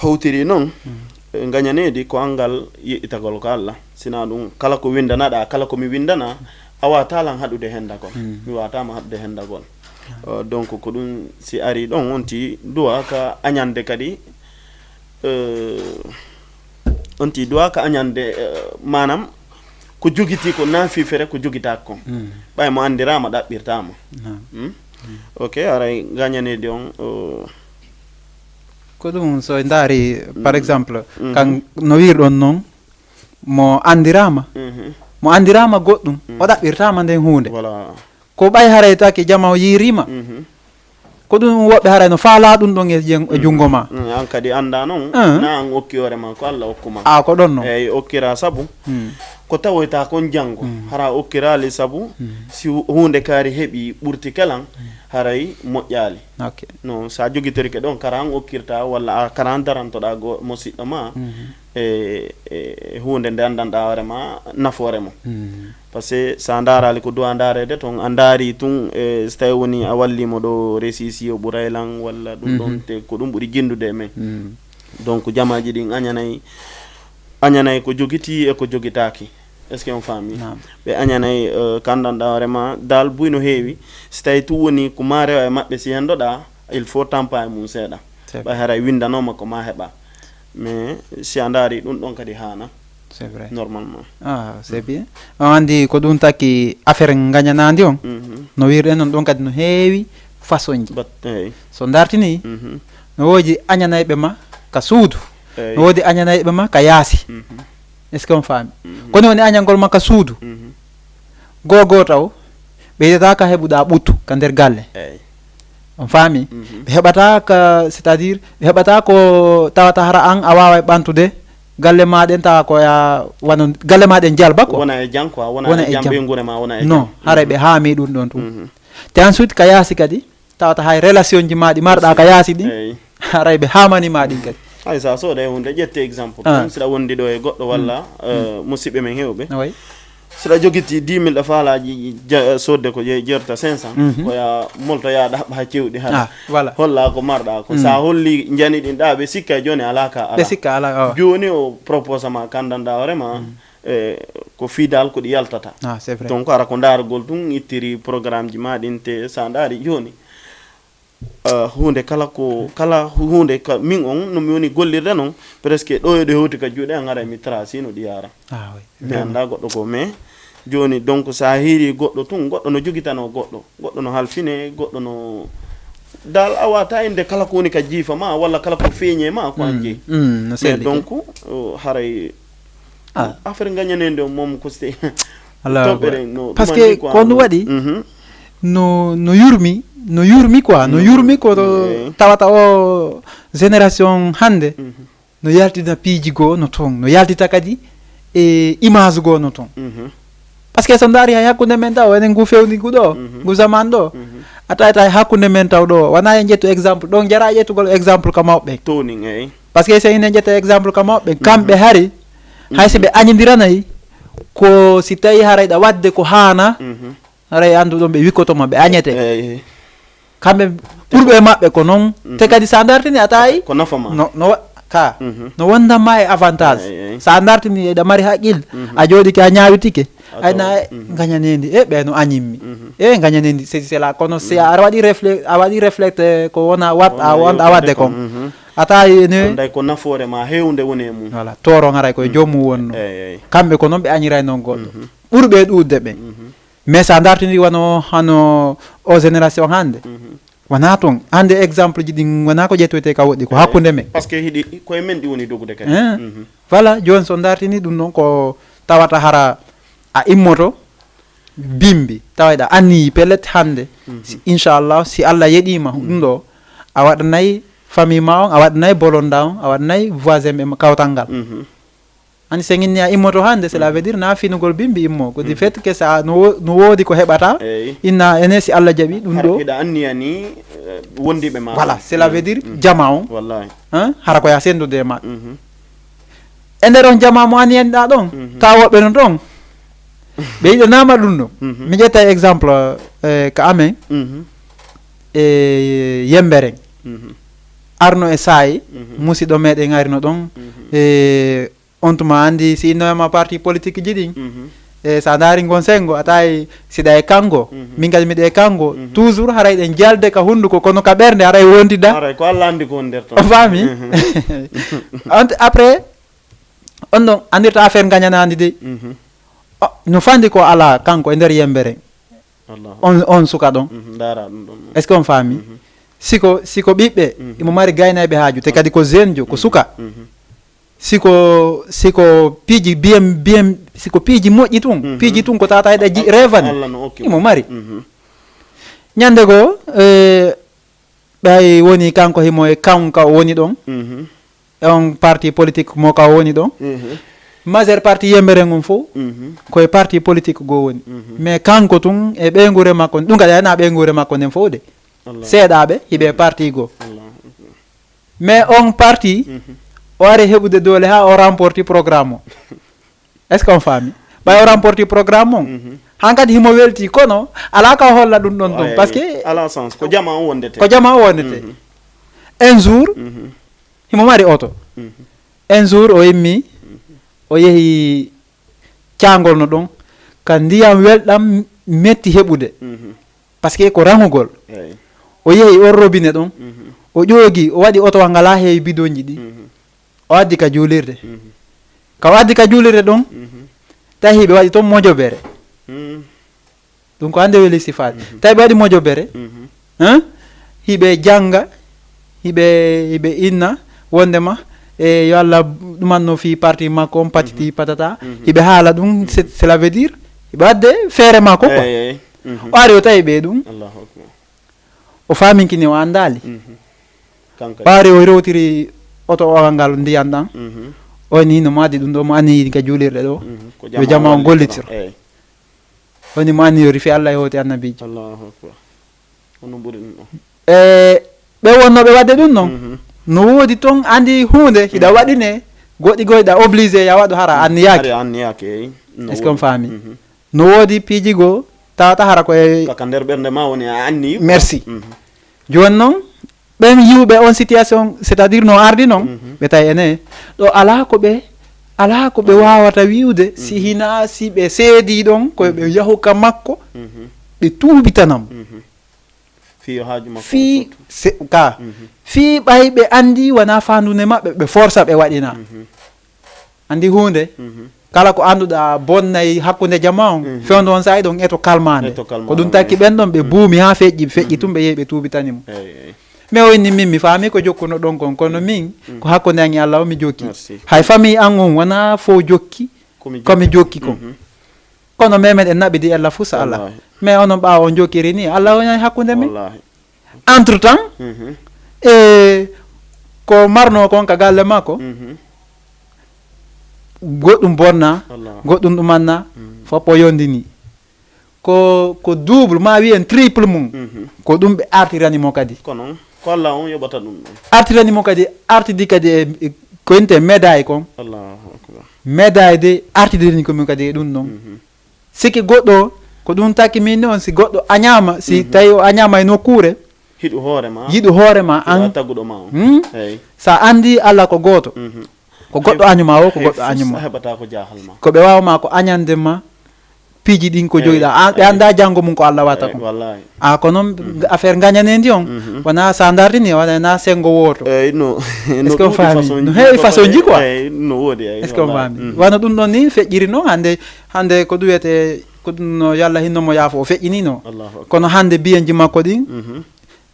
hawtiri noon gañanedi ko angal yeƴƴitagol ko Allah sina ɗum kala ko windanaɗa kala ko mi windana a watalan haɗude hendagol mi watama haɗude hendagol donc ko ɗum si ari ɗon onti duwa ka añande kadi onti duwa ka añande manam ko jogiti ko nafifere ko jogitaki kon ɓay mo andirama ɗaɓɓirtama ok aray gañanedi on ko ɗum so daari par exemple kan no wirɗon noon mo andirama goɗɗum o ɗaɓɓirtama nden hunde ko ɓay haray taki jama o yirima ko ɗum woɓɓe haray no faala ɗum ɗon e jungo ma an kadi anda noon na an okki hoorema ko Allah hokkuma ko ɗon noon eyyi okkira saabu ko tawoyta kon janggo hara okkirali saabu si hunde kaari heeɓi ɓurti kelan haray moƴƴali non sa joguitorike ɗon kara an okkirta walla a kara an darantoɗa musidɗo ma e hunde nde andanɗa hoorema nafoore mo par ce que sa darali ko duwa darede toon a daari tun so tawi woni a wallimo ɗo resisi o ɓuraylan walla ɗum ɗon te ko ɗum ɓuuri jindude e men donc jamaji ɗin añanayi ko jogiti e ko jogitaki est ce que on faami ɓe añanayi kandanɗa hoorema dal buy no heewi so tawi tu woni ko ma rewa e maɓɓe si hendoɗa il faut tampa e mum seeɗa ɓay haray windanoma ko ma heɓa mais si a daari ɗum ɗon kadi hana c'est vrai normalement c'est bien on andi ko ɗum taki affaire gañanadi on no wirɗen noon ɗon kadi no heewi façon ji so dartini no woodi añanayɓe ma ka suudu no woodi añanayɓe ma ka yaasi est ce que on faami kono woni añangol ma ka suudu gogo taw ɓe yiyata ka heɓuɗa ɓuttu ka nder galle on faami ɓe heɓata ka c'est à dire ɓe heɓata ko tawata hara an a wawa ɓantude galle maɗen tawa koya wano galle maɗen jalba ko wona e jang quoi wona e jam be ngure ma wona e non haray ɓe haami ɗum ɗon tum te ensuite ka yaasi kadi tawata hay relation ji maɗi marɗa ka yaasi ɗin haray ɓe hamanima ɗin kadi ay sa sooda e hunde ƴette exemple tan siɗa wondi ɗo e goɗɗo walla musidɓe men hewɓe siɗa joguiti 10 000 ɗo faalaji sodde ko jerta 500 koya moltoya ɗaɓɓa cewɗi ha holla ko marɗa ko sa holli jani ɗin ɗa ɓe sikka joni alaka ala ɓe sikka ala joni o propose ma kandanɗa hoorema ko fidal ko ɗi yaltata donc ara ko darugol tun ittiri programme ji maɗin te sa daari joni hunde kala hunde min on no mi woni gollirde noon presque ɗo e ɗo hewti ka juuɗe an ara mi traci no ɗi yara mi anda goɗɗo ko mais joni donc sa hiiri goɗɗo tun goɗɗo no jogitano goɗɗo no halfine goɗɗo no dal a wata inde kala ko woni ka jiifa ma walla kala ko feeñe ma ko an jeeyi mais donc haray affaire gañanede o moom ko ste toɓɓere no par ce que ko ɗum waɗi no yurmi quoi no yurmi ko tawata o génération hande no yaltina piiji goo no toon no yaltita kadi e image goo no toon parce que so ndaari hay hakkunde men taw enen ngu fewndi ngu ɗo ngu zaman ɗo a tawata hakkunde men taw ɗo wona en ƴettu exemple ɗon jara ƴettugol exemple ka mawɓe toning eyi parce que so inen ƴetta exemple ka mawɓe kamɓe hari hay so ɓe añodiranayi ko si tawi harayɗa wadde ko haana haray annduɗon ɓe wikkotoma ɓe añete kamɓe ɓurɓe maɓɓe ko noon te kadi sa dartini a tawi ko nafama no wondama e avantage sa dartini eɗa mari haqqille a jooɗike a ñawitike ayna gañanendi ɓe no añimmi gañanendi c'est là kono si a waɗi réflecte ko wona a wadde kon a tawi ne ko nafoore ma hewde woni e mum voilà toro haray koye joomum wonno kamɓe ko noon ɓe añiray noon goɗɗo ɓurɓe ɗudde ɓe mais sa dartini wono hano o génération hande wona toon hande exemple ji ɗin wona ko ƴettoyte ka woɗɗi ko hakkude men par ce que hiɗi koye men ɗi woni dogude kadi voilà joni so dartini ɗum ɗon ko tawata hara a immoto bimbi tawayɗa anniyi pellet hande inchallah si Allah yeɗima ɗum ɗo a waɗanayi famille ma on a waɗanayi bolonda on a waɗanayi voisin ɓe kawtal ngal ani so inni a immoto hande cela veut dire na finugol bimbi immo ko du fait que sa no woodi ko heɓata inna ene si Allah jaɓi ɗum ɗo ida anniya ni wondiɓe ma voilà cela veut dire jama on wallahi hara koya sendude e maɓɓe e nder on jama mo anniyanɗa ɗon ka woɓɓe no ɗon ɓe yiɗo nama ɗum ɗo mi ƴetta exemple ko amen e yemberen arno e saayi musidɗo meɗen arino ɗon e on tuma andi si innowema parti politique ji ɗin e sa daari gon sengo a tawi siɗa e kango min kadi miɗa e kango toujours haray ɗen jalde ka hunduko kono ka ɓerde haray wontida ko Allah andi ko nder ton o faami après on ɗon andirta affaire gañanadi de no fandi ko ala kanko e nder yembere on suka ɗon est ce que on faami siko ɓiɓɓe imo mari gaynayɓe haaju te kadi ko jeune jo ko suka siko piiji biyem siko piiji moƴƴi tun piiji tun ko tata heɗa revani imo mari ñande goo ɓay woni kanko himo e kanka o woni ɗon e on parti politique mo ka woni ɗon majeure partie yembere ngum fof koye parti politique goo woni mais kanko tun e ɓeygure makko ɗum kadi ana ɓeygure makko nden fof de seeɗaɓe hiɓe parti goo mais on parti o ari heɓude doole ha o remporti programme o est ce que on faami ɓay o remporti programme on han kadi himo welti kono ala ka holla ɗum ɗon ɗon par ce que ala sens ko jama o wondete un jour himo mari oto un jour o yimmi o yeehi cangol no ɗon ka ndiyam welɗam metti heɓude par ce que ko rangugol o yeehi on robinet ɗon o ƴoogi o waɗi oto wa ngala heewi bidonji ɗi o addi ka juulirde ka o addi ka juulirde ɗon tawi ɓe waɗi toon mojobere ɗum ko hande weeli sifade tawi ɓe waɗi mojobere hiɓe janga hiɓe inna wondema e yo Allah ɗumanno fi parti makko on patiti patata hiɓe haala ɗum cela veut dire hiɓe wadde feere makko quoi o ari o tawi ɓe ɗum o faminkini o andali o ari o rewtiri oto o ngal ndiyan ɗan oni no maadi ɗum ɗo mo anni ka juulirɗe ɗo yo jama o gollitir oni mo anni yo rifi Allah e hoti annabijo e ɓe wonnoɓe wadde ɗum noon no woodi toon andi hunde hiɗa waɗine goɗɗi goyɗa obligé ya waɗu hara anniyaki est ce que on faami no woodi piiji goo tawata hara koye kaka nder ɓernde ma woni a anni merci joni noon ɓen yiwɓe on situation c'est à dire no ardi noon ɓe tawi ene ɗo ala ko ɓe wawata wiwde si hina si ɓe seedi ɗon koyeɓe yahu ka makko ɓe tuubitanam fi ka fi ɓay ɓe andi wona fandude maɓɓe ɓe força ɓe waɗina andi hunde kala ko anduɗa bonnay hakkude jama on fewde on sayi ɗon eto kalmande ko ɗum takki ɓen ɗon ɓe buumi ha feƴƴi tum ɓe yeehi ɓe tuubitanimo mais o inni min mi faami ko jokkuno ɗon kon kono min ko hakkude an e Allah o mi jokki hay famille an on wona fo jokki komi jokki kon kono memeɗen naɓidi Allah fuu sa Allah mais onon ɓaawa on jokkiri ni Allah oñani hakkude men entre temps e ko marno kon ka galle makko goɗɗum bonna goɗɗum ɗumanna foppo yondini ko double ma wiyen triple mum ko ɗum ɓe artiranimo kadi ko noon ko Allah on yoɓata ɗum ɗon artiranimo kadi artidi kadi e ko winte médaille kon Allahu akbar médaille de artidirini komin kadi e ɗum ɗon siki goɗɗo ko ɗum takki min ni on si goɗɗo añama si tawi o añama e nokkure yiɗu hoorema an taguɗo ma on sa andi Allah ko goto ko goɗɗo añuma o ko goɗɗo añuma heɓata ko jahal ma ko ɓe wawma ko añande ma piiji ɗin ko joyiɗa ɓe anda janggo mum ko Allah watta ko a ko noon affaire gañanendi on wona sa dartini waɗana sengo woto est ce que on faami no heewi façon ji quoi no woodi est ce que on faami wano ɗum ɗon ni feƴƴiri noon hande ko ɗum wiyete ko ɗum no yallah hinnomo yaafo o feƴƴini no kono hande biyenji makko ɗin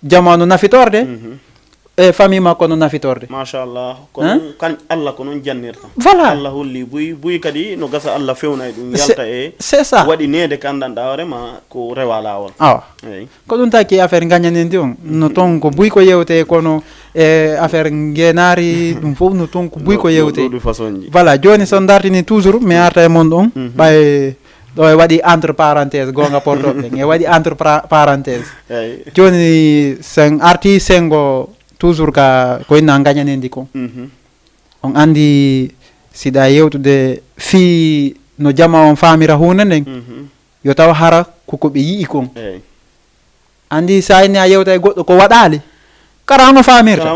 jamanu nafitorde e famille makko no nafitorde machallah kono kan Allah ko noon jannirta voilà Allah holli buy kadi no gasa Allah fewna e ɗum yalta e c'est ça waɗi nede kandanɗa hoorema ko rewa lawol awa ko ɗum taki affaire gañanendi on no toon ko buy ko yewte kono e affaire ngenari ɗum fof no toon ko buy ko yewte voilà joni son dartini toujours mi arta e mon ɗon ɓay ɗo e waɗi entre parenthèse gonga portoɓe e waɗi entre parenthèse joni sen arti sengo toujours ko inna gañanendi kon on andi siɗa yewtude fi no jama on famira hunde nden yo taw hara koko ɓe yii kon andi sa inni a yewta e goɗɗo ko waɗali kara no famirta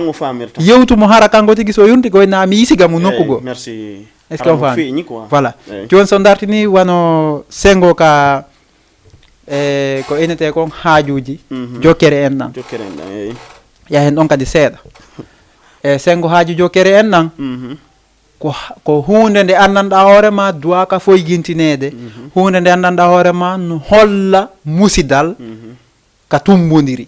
yewtumo hara kanko tigui so yonti ko inna mi yisiga mo nokkugo est ce que on faami voilà joni so dartini wano sengo ka ko enete kon haajuji jokkere en ɗan yahen ɗon kadi seeɗa e sengo haaju jokkere en ɗan ko hunde nde andanɗa hoorema duwaka foygintinede hunde nde andanɗa hoorema no holla musidal ka tumbodiri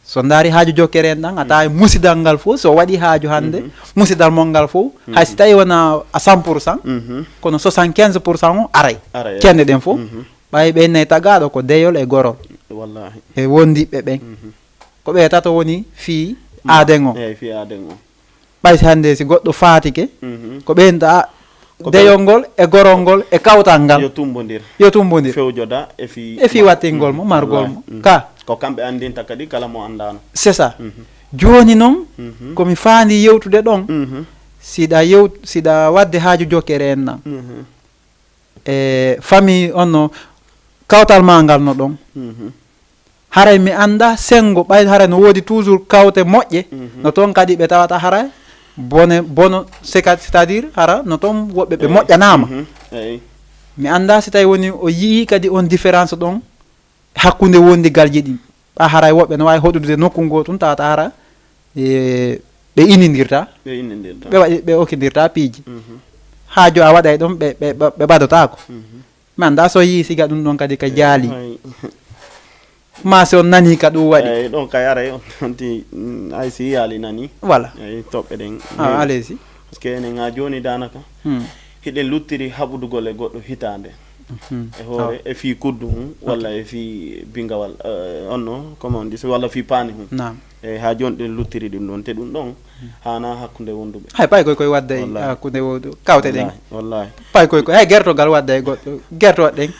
so daari haaju jokkere en ɗan a tawi musidal ngal fof so waɗi haaju hande musidal mon ngal fof haysi tawi wona a 100% kono 75% o aray kende ɗen fof ɓay ɓennayi tagaɗo ko deyol e gorol e wondiɓɓe ɓen ko ɓe tato woni fii aaden o ɓay si hande si goɗɗo faatike ko ɓeynta deyol ngol e gorol ngol e kawtal ngal yo tumbodir fewjoda e fi wattingol mo margol mo ka ko kamɓe andinta kadi kala mo andano c'est ça joni noon komi faandi yewtude ɗon siɗa wadde haaju jokkere en nan e famille on no kawtal ma ngal no ɗon haray mi anda sengo ɓay haray no woodi toujours kawte moƴƴe no toon kadi ɓe tawata haray bono c'est à dire hara no toon woɓɓe ɓe moƴƴanama mi anda si tawi woni o yii kadi on différence ɗon hakkude wondigalji ɗin ɓa haray woɓɓe no wawi hoɗude nokku ngo tun tawata hara ɓe inidirta ɓe waɗi ɓe okkidirta piiji haajo a waɗay ɗon ɓe ɓadotako mi anda so yii siga ɗum ɗon kadi ka jaali ma si on nani ka ɗum waɗi ɗon kay aray onti hay si yaali nani voilà toɓɓe ɗen allez-y par ce que enen ha joni danaka hiɗen luttiri haɓudugol e goɗɗo hitande e hoore e fi kuddu hum walla e fi bingawal onno comme on dit walla fi paani hum e ha joni ɗen luttiri ɗum ɗon te ɗum ɗon hana hakkude wonduɓe hay pay koy wadda e hakkude kawte ɗen wallahi pay koy hay gertogal wadda e goɗɗo gertoɗe ɗen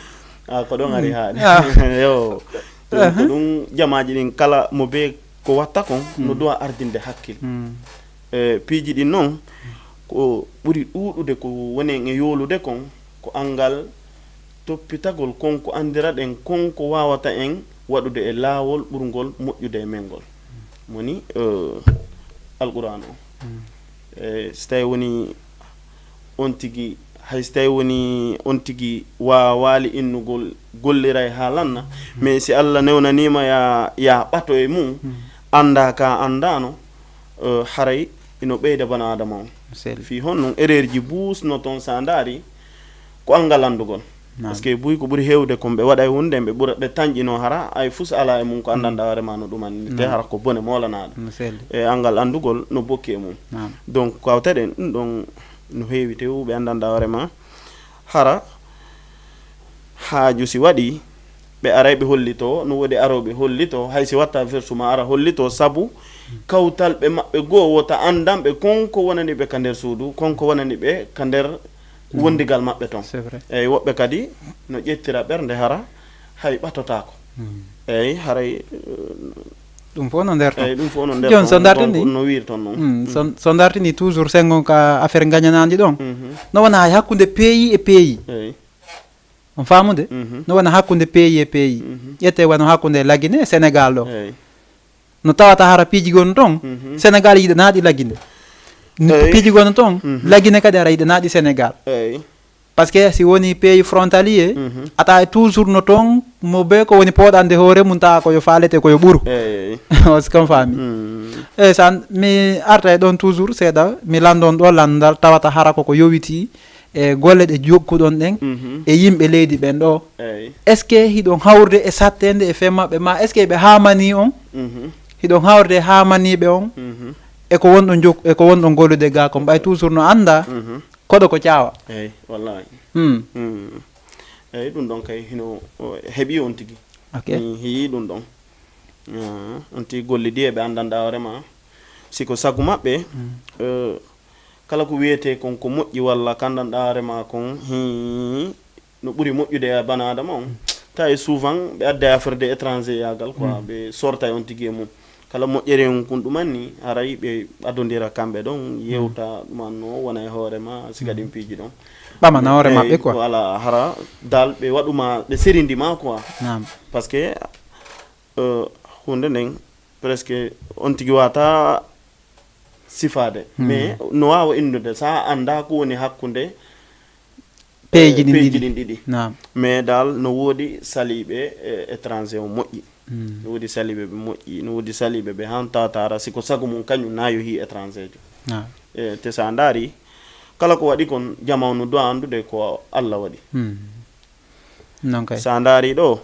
ko ɗon ari haɗe yo ko ɗum jamaji ɗin kala mo be ko watta kon no duwa ardinde hakkil piiji ɗin noon ko ɓuri ɗuɗude ko wonen e yolude kon ko angal toppitagol konko andira ɗen konko wawata en waɗude e laawol ɓurgol moƴƴude e mengol moni alquran o so tawi woni on tigui hay so tawi woni on tigui waali innugol gollira e haalanna mais si Allah newnanima ya ɓato e mum anda ka andano haray ino ɓeyda bana adama o fi hon noon erreur ji buusno toon sa daari ko angal andugol par ce que buy ko ɓuuri hewde kon ɓe waɗa e hunde ɓe ɓuura ɓe tañƴino hara ay fus ala e mum ko andanɗa hoorema no ɗuman te hara ko bone molanaɗo e angal andugol no bokki e mum donc kawteɗen ɗum ɗon no heewi tew ɓe andanɗa hoorema hara haaju si waɗi ɓe aray ɓe hollito no woodi aroɓe hollito hay si watta versuma ara hollito sabu kawtal ɓe maɓɓe goo wota andanɓe konko wonani ɓe ka nder suudu konko wonani ɓe ka nder wondigal maɓɓe toon eyyi woɓɓe kadi no ƴettira ɓernde hara hay ɓatotako eyyi haray ɗum fof no nder eyyi ɗum fof no nder jon so dartini no wiiri toon noon so dartini toujours sengon ka affaire gagnanadi ɗon no wona hay hakkude pays e pays eyyi on famude no wona hakkude pays e pays ƴette wano hakkude Laguine e Sénégal ɗo no tawata hara piiji gonno toon Sénégal yiɗa naaɗi Laguine piiji gonno toon Laguine kadi ara yiɗa naaɗi Sénégal par ce que si woni pays frontalier ata toujours no toon mo be ko woni pooɗande hoore mum tawa koyo faalete koyo ɓuuru si kam faami eyyi san mi arta e ɗon toujours seeɗa mi landon ɗo landal tawata hara koko yowiti e golle ɗe jokkuɗon ɗen e yimɓe leydi ɓen ɗo est ce que hiɗon hawrude e sattede e fe maɓɓe ma est ce que ɓe hamani on hiɗon hawrude e hamaniɓe on eko wonɗon eko wonɗon gollude ga ko ɓay toujours no anda koɗo ko caawa eyyi wallahi eyyi ɗum ɗon kay hino heeɓi on tigui heeyi ɗum ɗon on tigui gollidi eɓe andanɗa hoorema siko sagu maɓɓe kala ko wiyete kon ko moƴƴi walla kandanɗa hoorema kon no ɓuuri moƴƴude e bana adama on tawi souvent ɓe adda affaire de étranger yagal quoi ɓe sorta on tigui e mum kala moƴƴere on kon ɗumanni haray ɓe addodira kamɓe ɗon yewta ɗumanno wona e hoorema siga ɗin piiji ɗon ɓamana hoore maɓɓe quoi voilà hara dal ɓe waɗuma ɓe sérindima quoi par ce que hunde nden presque on tigui wata sifade mais no wawa innude sa anda ko woni hakkude peeji ɗin ɗiɗi mais dal no woodi saliɓe étranger o moƴƴi no woodi saliɓe ɓe moƴƴi no woodi saliɓe ɓe han tawatara siko sagu mum kañum na yohi étranger jo te sa daari kala ko waɗi kon jamanu do andude ko Allah waɗi non kay sa daari ɗo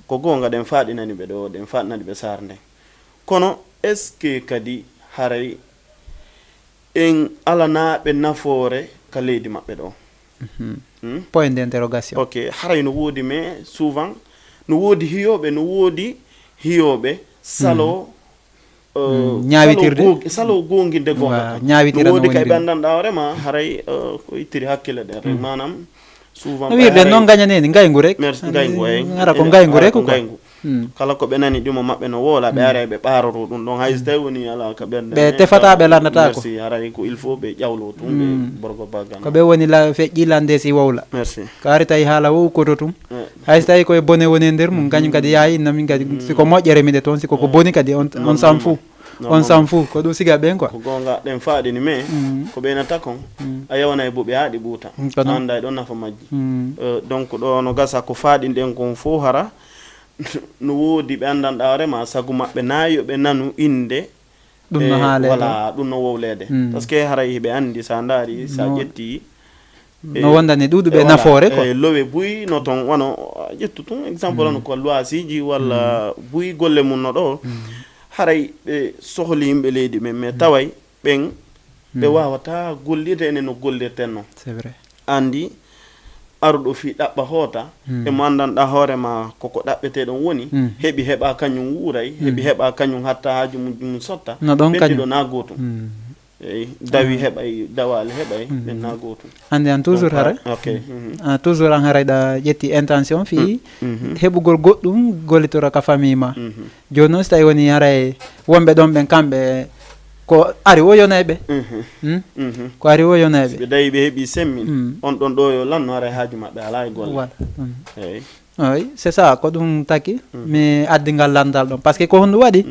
ko gonga ɗen faɗinani ɓe ɗo ɗen faɗinani ɓe sar nden kono est ce que kadi haray en alanaɓe nafoore ka leydi maɓɓe ɗo point d'interrogation ok haray no woodi mais souvent no woodi hiyoɓe no woodi hiyoɓe salo ñawitirde salo gonginde gonga no woodi kay ɓe andanɗa hoorema haray ko ittiri hakkille ɗen rek manam souvent no wirde noon gañaneni ngaygu rek ngaygu ara ko ngaygu rek ko ngaygu kala ko ɓe nani ɗimo maɓɓe no woola ɓe ara ɓe ɓaroro ɗum ɗon hay so tawi woni ala ka ɓernde ɓe tefata ɓe landata ko merci haray ko il faut ɓe ƴawlo tum ɓe borgo baggan ko ɓe woni feƴƴilande si wowla merci ko ari tawi haala wow koto tum hay so tawi koye bone woni e nder mum kañum kadi yaayi namin kadi siko moƴƴere mide toon siko ko boni kadi on s'en fout on s'en fout ko ɗum siga ɓen quoi ko gonga ɗen faaɗini mais ko ɓeynata kon a yawana e bo ɓe haaɗi ɓuuta anda e ɗon nafa majji donc ɗo no gasa ko faaɗin ɗen kon fo hara no woodi ɓe andanɗa hoorema sagu maɓɓe nayo ɓe nanu inde ɗum no haalede voilà ɗum no wowlede par ce que haray ɓe andi sa daari sa ƴetti no wondani ɗuɗuɓe nafoore quoi lowe buy no toon wano ƴettu tun exemple ano ko loisiji walla buy golle mum no ɗo haray ɓe sohli yimɓe leydi men mais taway ɓen ɓe wawata gollirde ene no gollirten noon c'est vrai andi aruɗo fi ɗaɓɓa hoota emo andanɗa hoorema koko ɗaɓɓeteɗon woni heeɓi heɓa kañum wuuray heeɓi heɓa kañum hatta haaju mum sotta no ɗon ɓendiɗo na gotum eyyi dawi heɓay dawali heɓay ɓen na gotum andi an toujours haray ok toujours an harayɗa ƴetti intention fi heɓugol goɗɗum gollitora ka famille ma joni noon so tawi woni haray wonɓe ɗon ɓen kamɓe ko ari o yonayɓe ko ari o yonayɓe ɓe dawi ɓe heeɓi semmin on ɗon ɗo yo lanno haray haaju maɓɓe ala e golle eyyi oui c'est ça ko ɗum taki mi addigal landal ɗon par ce que ko honɗum waɗi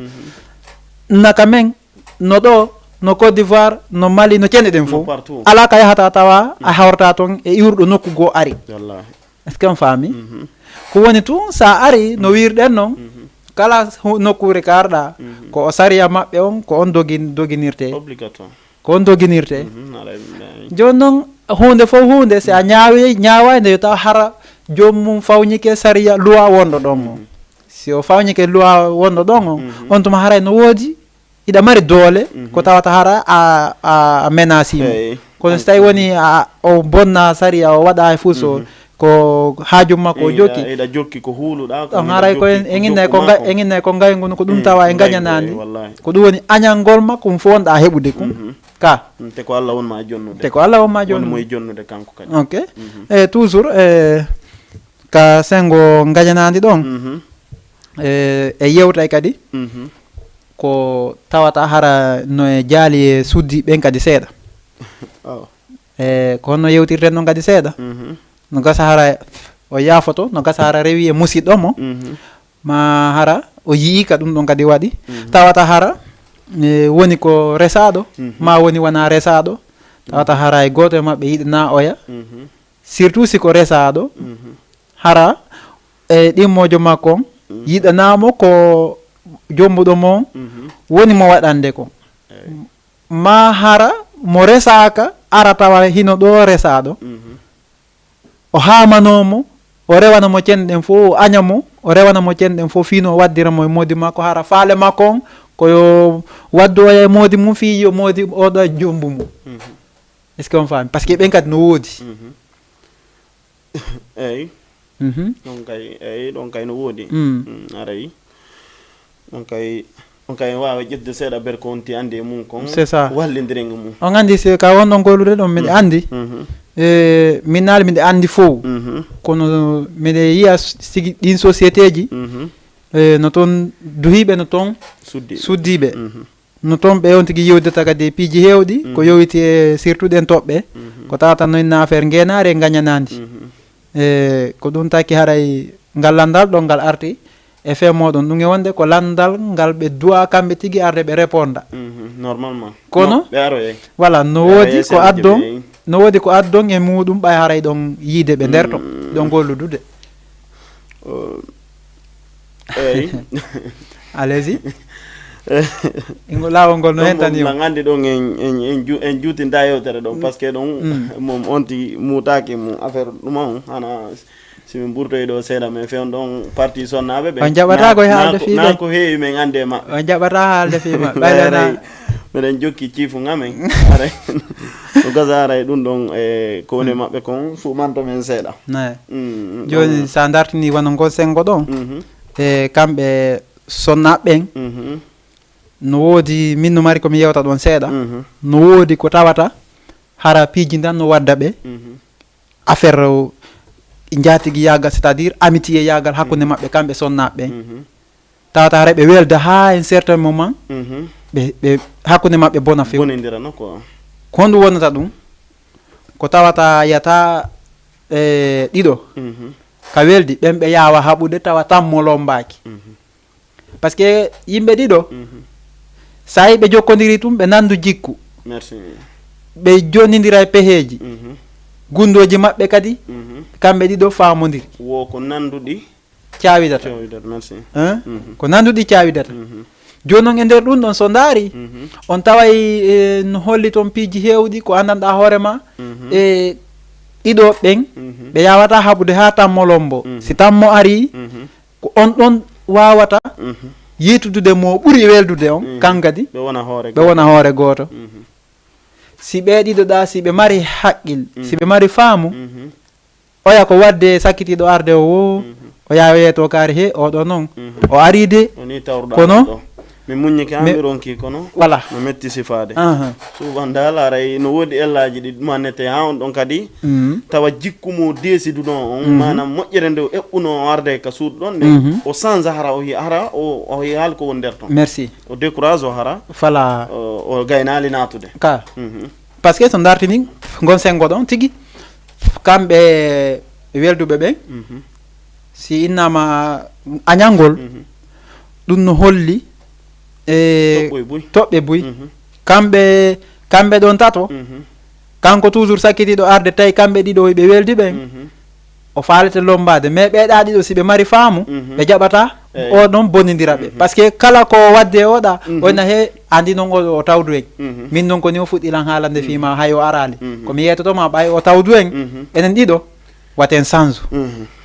naka men no ɗo no Côte d'Ivoire no Mali no cenɗe ɗen fof ala ka yahata tawa a hawrata toon e iwruɗo nokku goo ari est ce que on faami ko woni tun sa ari no wirɗen noon kala nokkure ka arɗa ko o sariya maɓɓe on ko on doginirte ko on doginirte joni noon hunde fof hunde si a ñawayde yo taw hara joomum fawnike sariya loi wonɗo ɗon o si o fawnike loi wonɗo ɗon o on tuma haray no woodi iɗa mari doole ko tawata hara a menacimo kono so tawi woni o bonna sariya o waɗa e fuu so ko haajum makko o jokki ko huuluɗa ɗon haray ko en innayi ko ngaygu no ko ɗum tawa e gañanandi ko ɗum woni añalngol makko ɗum fo wonɗa heɓude kum ka te ko Allah won ma jonnude te ko Allah won ma jonnude moy jonnude kanko kadi ok toujours ka sengo ngajanandi don e yewtay kadi ko tawata hara no e jaali e suddi ben kadi seeda ko no yewtirten non kadi seeda no gasa hara o yaafoto no gasa hara rewi e musidɗo mo ma hara o yii ka ɗum ɗon kadi waɗi tawata hara woni ko resaaɗo ma woni wona resaaɗo tawata hara e goto e maɓɓe yiɗi na oya surtout si ko resaaɗo hara e ɗimmojo makko on yiɗanamo ko jombuɗo mo woni mo waɗande ko ma hara mo resaka ara tawa hino ɗo resaɗo o hamanomo o rewanamo cenɗen fo o añamo o rewanamo cenɗen fo fino o waddiramo e modi makko hara faale makko on koyo waddu oya e modi mum fi yo modi oɗo jombu mum est ce que on faami par ce que ɓen kadi no woodi eyyi ɗon kay no woodi arayi on kay wawa ƴettude seeɗa ber ko wonti andi e mum kon c'est ça wallidirenga mum on andi si ka wonɗon gollude ɗon miɗe andi min naali miɗe andi fof kono miɗe yiya sigi ɗin société ji no toon duhiɓe no toon suddiɓe no toon ɓe on tigui yewdeta kadi piiji hewɗi ko yowiti e surtout ɗen toɓɓe ko tawata noyna affaire ngenari e gañanadi ko ɗum taki haray ngal landal ɗon ngal arti e fe moɗon ɗum e wonde ko landal ngal ɓe duwa kamɓe tigui arde ɓe réponda normalement kono voilà no woodi ko addon no woodi ko addon e muɗum ɓay haray ɗon yiide ɓe nder to ɗon golludude eyyi allez-y lawol ngol no hen tan yo andi ɗon en juutinta yewtere ɗon par ce que ɗon mom onti mutaki mo affaire ɗum on hana simin ɓurtoyi ɗo seeɗa men fewn ɗon parti sonnaɓe ɓe on jaɓata koye haalde fi na ko heewi men ande e maɓɓe on jaɓata haalde fi maɓɓe ɓaylana miɗen jokki ciifu ngamen aray no gasa aray ɗum ɗon e ko woni maɓɓe kon suumanto men seeɗa joni sa dartini wona ngol sengo ɗon e kamɓe sonnaɓeɓen no woodi min no mari komi yewta ɗon seeɗa no woodi ko tawata hara piiji dan no wadda ɓe affaire jatigui yagal c'est à dire amitié yagal hakkude maɓɓe kamɓe sonnaɓe tawata hara ɓe welda ha un certain moment ɓe hakkude maɓɓe bona few bonidirano quoi ko honɗum wonata ɗum ko tawata yiyata ɗiɗo ka weldi ɓen ɓe yawa haɓude tawa tammo lombaki par ce que yimɓe ɗiɗo sa yi ɓe jokkodiri tum ɓe nandu jikku merci ɓe jonnidira e peheji gundoji maɓɓe kadi kamɓe ɗiɗo famodiri wo ko nanduɗi cawidata merci ko nanduɗi cawidata joni noon e nder ɗum ɗon so daari on taway no holli toon piiji hewɗi ko andanɗa hoorema e ɗiɗo ɓen ɓe yawata haɓude ha tammo lombo si tammo ari ko on ɗon wawata yitudude mo ɓuuri weldude on kankadi ɓe wona hoore goto si ɓe ɗiɗoɗa si ɓe mari haqqil si ɓe mari faamu oya ko wadde sakkitiɗo arde o o yaha yeeto kaari he oɗo noon o ari de kono mi muññiki han mi ronki kono voilà no metti sifade souvent dal aray no woodi ellaji ɗi mannete ha on ɗon kadi tawa jikkumo desidu ɗon on manam moƴƴere nde o eɓɓuno arde ka suuɗ ɗon nde o change hara o hara o haal ko woni nder ton merci o décourage o hara voilà o gaynali natude ka par ce que so dartini gon sengo ɗon tigui kamɓe welduɓe ɓe si innama añalngol ɗum no holli toɓɓe buy kamɓe ɗon tato kanko toujours sakkitiɗo arde tawi kamɓe ɗiɗo ɓe weldi ɓen o faalete lombade mais ɓeeɗa ɗiɗo si ɓe mari faamu ɓe jaɓata oɗon bonidira ɓe par ce que kala ko wadde oɗa oyna he andi noon o tawdu en min noon koni o fuɗɗilan haalande fima hay o arali komi yetotoma ɓay o tawdu en enen ɗiɗo waten change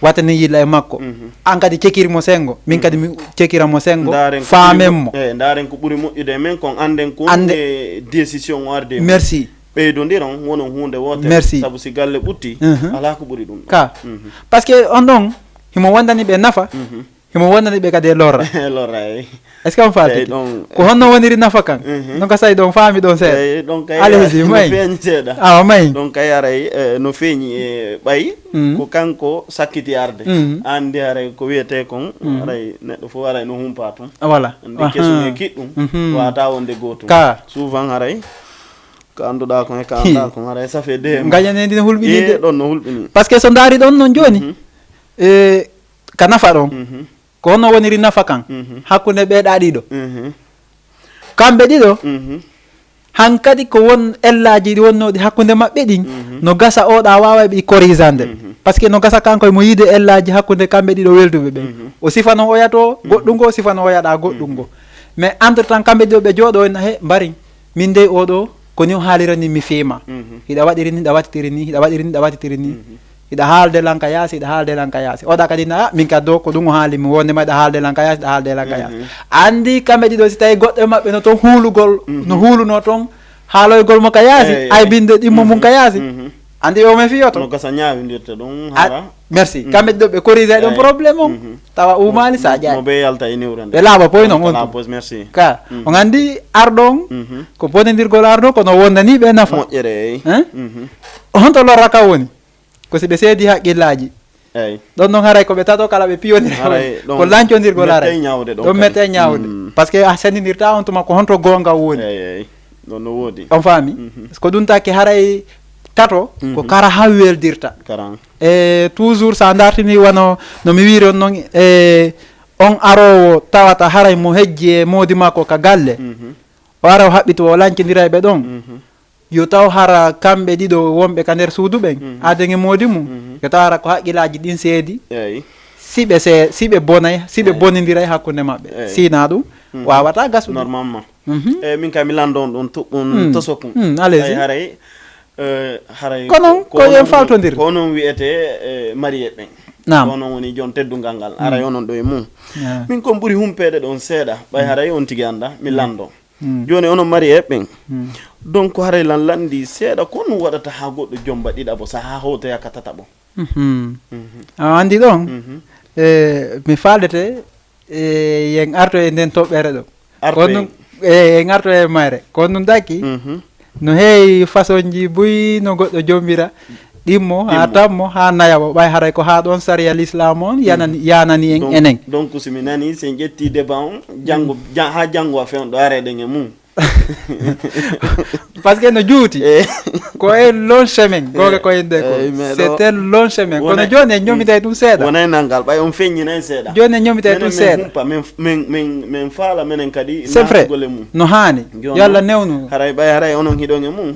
waten yilla e makko an kadi cekirimo sengo min kadi mi cekiramo sengo faamenmo daren ko ɓuuri moƴƴude e men kon anden ko e décision o arde merci ɓeydodiron wono hunde wotere merci saabu si galle ɓutti ala ko ɓuuri ɗum ka par ce que on ɗon himo wondani ɓe nafa himo wonnani ɓe kadi e lorra lorra est ce que on faati ko honno woniri nafa kan donc a sayi ɗon faami ɗon seeɗa donc allez-y may feeñi seeɗa awa may donc kay aray no feeñi e ɓay ko kanko sakkiti arde andi aray ko wiyete kon aray neɗɗo fof aray no humpa tum voilà andi kesum e kiɗɗum wata wonde gotum ka souvent aray ko annduɗa kon e ka anda kon aray ça fait deux gañane ndine hulɓinide ɗon no hulɓini par ce que so daari ɗon noon joni ka nafa ɗon ko honno woniri nafa kan hakkunde ɓeeɗa ɗiɗo kamɓe ɗiɗo han kadi ko won ellaji ɗi wonnoɗi hakkunde maɓɓe ɗin no gasa oɗa wawa ɓe corrigeande par ce que no gasa kanko mo yiide ellaji hakkunde kamɓe ɗiɗo welduɓe ɓe o sifano oyato goɗɗum ngo o sifano oyaɗa goɗɗum ngo mais entre temps kamɓe ɗiɗo ɓe jooɗo en he mbari min de oɗo koni o haalirani mi fiima hiɗa waɗiri ni hiɗa wattitiri ni hiɗa waɗiri ni hiɗa wattitiri ni hiɗa haalde lanka yaasi hiɗa haalde lanka yaasi oɗa kadi na min ka do ko ɗum o haali mi wonde ma hiɗa haalde lanka yaasi hiɗa haalde lanka yaasi andi kamɓe ɗiɗo si tawi goɗɗo e maɓɓe no toon huulugol no huuluno toon haaloygol mo ka yaasi ay binde ɗimmo mum ka yaasi andi o me fiyoto no gasa ñaawindirta ɗum hara merci kamɓe ɗiɗo ɓe corrige ɗon probléme on tawa umani sa ƴaƴi mo ɓe yalta e niwrande ɓe laaɓa poy noon on merci ka on andi arɗon ko bonodirgol arɗon kono wondani ɓe nafa moƴƴere honto lorra ka woni ko si ɓe seedi haqqillaji eyyi ɗon noon haray koɓe tato kala ɓe piyodira ko lancodirgol haray ɗon mette ñawde par ce que a sendidirta on tuma ko honto gonga woni eyyi ɗon no woodi on faami ko ɗum taki haray tato ko kara ha weldirta e toujours sa dartini wano no mi wiiri on noon on arowo tawata haray mo hejji e moodi makko ka galle o ara o haɓɓito o lancodira e ɓe ɗon yo taw hara kamɓe ɗiɗo wonɓe ka nder suudu ɓen adege moodi mum yo taw hara ko haqqillaji ɗin seedi siɓe bonay siɓe bonodiray hakkude maɓɓe sina ɗum wawata gasude normalement min kam mi lando on ɗon tuɓɓon tosokum allez haray haray kono ko en faltodir ko noon wiyete marié ɓen nam ko noon woni jon teddugal ngal aray onon ɗo e mum min kon ɓuuri humpede ɗon seeɗa ɓay haray on tigui anda mi lando joni onon marié ɓen donc haray lan landi seeɗa ko ɗum waɗata ha goɗɗo jomba ɗiɗaɓo saha howtoya ka tataɓo a andi ɗon mi faaldete yen arto e nden toɓɓere ɗo kono en arto e mayre kono ɗum daki no heewi façon ji boyi no goɗɗo jombira ɗimmo ha tammo ha nayaɓo ɓay haray ko ha ɗon saria l'islam on yanani en enen donc somi nani sen ƴetti débat on janggo ha janggo a fewɗo areɗen e mum par ce que no juuti ko e long chemin goga ko inde ko c'est un long chemin kono joni en ñomita ɗum seeɗa wonay nangal ɓay on feññinay seeɗa joni en ñomita ɗum seeɗa min faala menen kadi c'est vrai gole mum no hani yo Allah newnu haray ɓay haray onon hiɗon e mum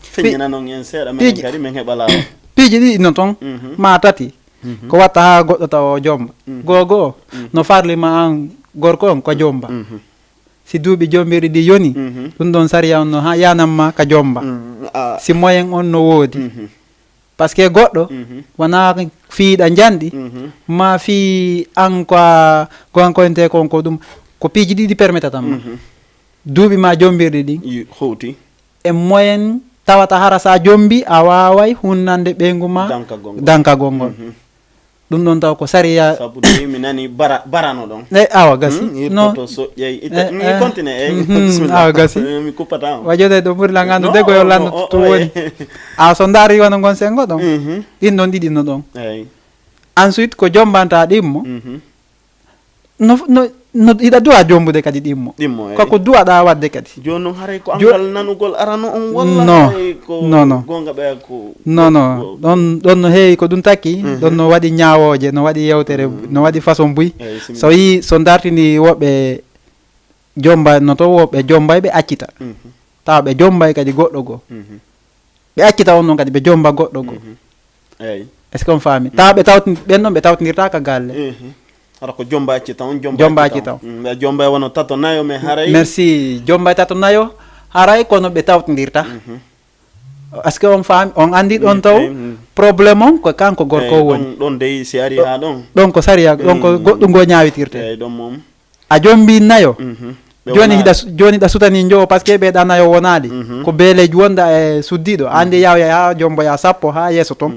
feññina noon en seeɗa menen kadi min heɓa laawa piiji ɗi no toon ma tati ko watta ha goɗɗo taw o jomba gogo o no farlima an gorko on ko jomba si duuɓi jombiri ɗi yoni ɗum ɗon sariya on no ha yanamma ka jomba si moyen on no woodi par ce que goɗɗo wona fiiɗa janɗi ma fi an quoi gonkoyente kon ko ɗum ko piiji ɗiɗi permettata ma duuɓi ma jombirɗi ɗin howti e moyen tawata hara sa jombi a waway hunnande ɓeygu ma dankagol ngol ɗum ɗon taw ko sariya sabu mi nani barano ɗon awa gasi non to soƴƴay mi continue awa gasi mi kuppata wajode ɗo ɓuri langandu de koyo landu to woni a so daari wono gon sengo ɗon ɗin ɗon ɗiɗi no ɗon ensuite ko jombanta ɗimmo no iɗa duwa jombude kadi ɗimmo koko duwaɗa wadde kadi joni noon haray ko ankal nanugol arano on walla non gonga ɓeya ko non ɗon no heewi ko ɗum takki ɗon no waɗi ñawoje no waɗi yewtere no waɗi façon buy so yi so dartini woɓɓe jomba no to woɓɓe jombay ɓe accita tawa ɓe jombay kadi goɗɗo goo ɓe accita on noon kadi ɓe jomba goɗɗo goo est ce que on faami tawa ɓen ɗon ɓe tawtodirta ka galle hara ko jomba accita on jomba accita on jomba wono tato nayo mais haray merci jomba tato nayo haray kono ɓe tawtodirta est ce que on faami on andi ɗon taw probléme on ko kanko gorko woni ɗon dey si ari ha ɗon ko sariya ɗon ko goɗɗum ngo ñawitirte ɗon mom a jombi nayo joni ɗa sutani jowo par ce que ɓeeɗa nayo wonaɗi ko beeleji wonda e suddiɗo andi yawya ha jomboya sappo ha yesso toon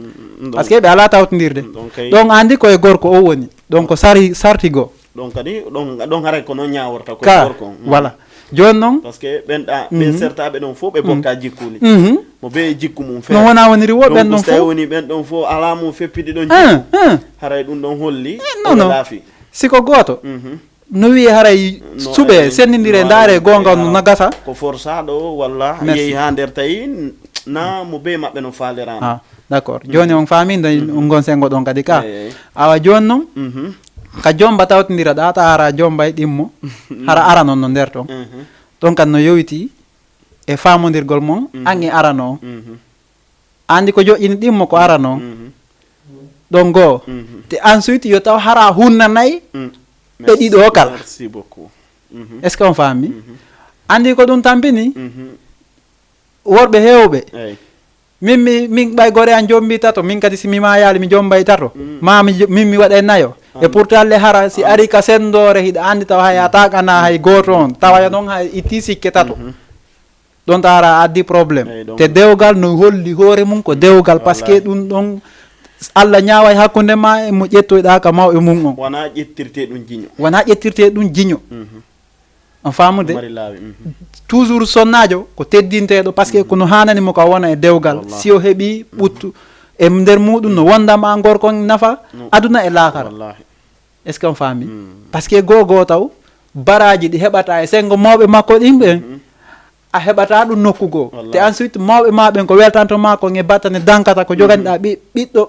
par ce que ɓe ala tawtodirde donc andi koye gorko o woni donc sartigo donc kadi ɗon haray ko noon ñaworta ko gorko voilà joni noon par ce que ɓenɗa ɓe sertaɓe ɗon fof ɓe bokka jikkuli mo be jikku mum no wona woniri wo ɓen ɗon fof woni ɓen ɗon fof ala mum feppiɗi ɗon jikku haray ɗum ɗon holli non laafi siko goto no wi haray suuɓe sennidire ndaare gonga no nagata ko forçaɗo walla yeehi ha nder tawi na mo be maɓɓe no faalirano d' accord joni on faamindo gon sengo ɗon kadi ka awa joni noon ka jomba tawtodira ɗa ta ara jomba e ɗimmo hara ara noon no nder ton ɗon kan no yowiti e famodirgol mon an e arano andi ko joƴƴini ɗimmo ko arano ɗon goo te ensuite yo taw hara hunnanayi ɓe ɗiɗo kala est ce que on faami andi ko ɗum tampini worɓe hewɓe min ɓay gore an jombi tato min kadi si mima yaali mi jombay tato min mi waɗa nayo e pourtant le hara si ari ka sendore hiɗa andi taw hay a tagana hay goto on tawaya noon hay itti sikke tato ɗon tawara addi probléme te dewgal no holli hoore mum ko dewgal par ce que ɗum ɗon Allah ñaaway hakkunde ma e mo ƴettoyɗa ka mawɓe mum on wona ƴettirte ɗum jiño on famude toujours sonnajo ko teddinteɗo par ce que kono hananimo ka wona e dewgal si o heeɓi ɓuttu e nder muɗum no wondama gorko nafa aduna e laakara est ce que on faami par ce que gogo taw baraji ɗi heɓata e sengo mawɓe makko ɗimɓe a heɓata ɗum nokku goo te ensuite mawɓe ma ɓen ko weltantoma ko e battane dankata ko joganiɗa ɓiɗɗo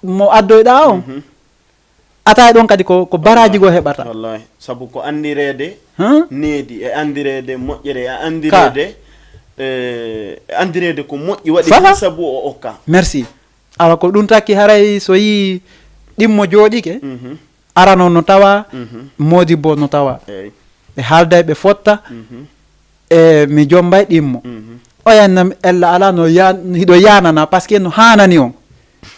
mo addoyɗa on ata ɗon kadi ko baraji goo heɓata wallahi saabu ko andirede needi e andirede moƴƴere e andirede ko moƴƴi waɗi saabu o okka merci awa ko ɗum takki haray so yi ɗimmo jooɗike arano no tawa modibbo no tawa ɓe haalday ɓe fotta e mi jombay ɗimmo oyanna ella ala no hiɗo yanana par ce que no hanani on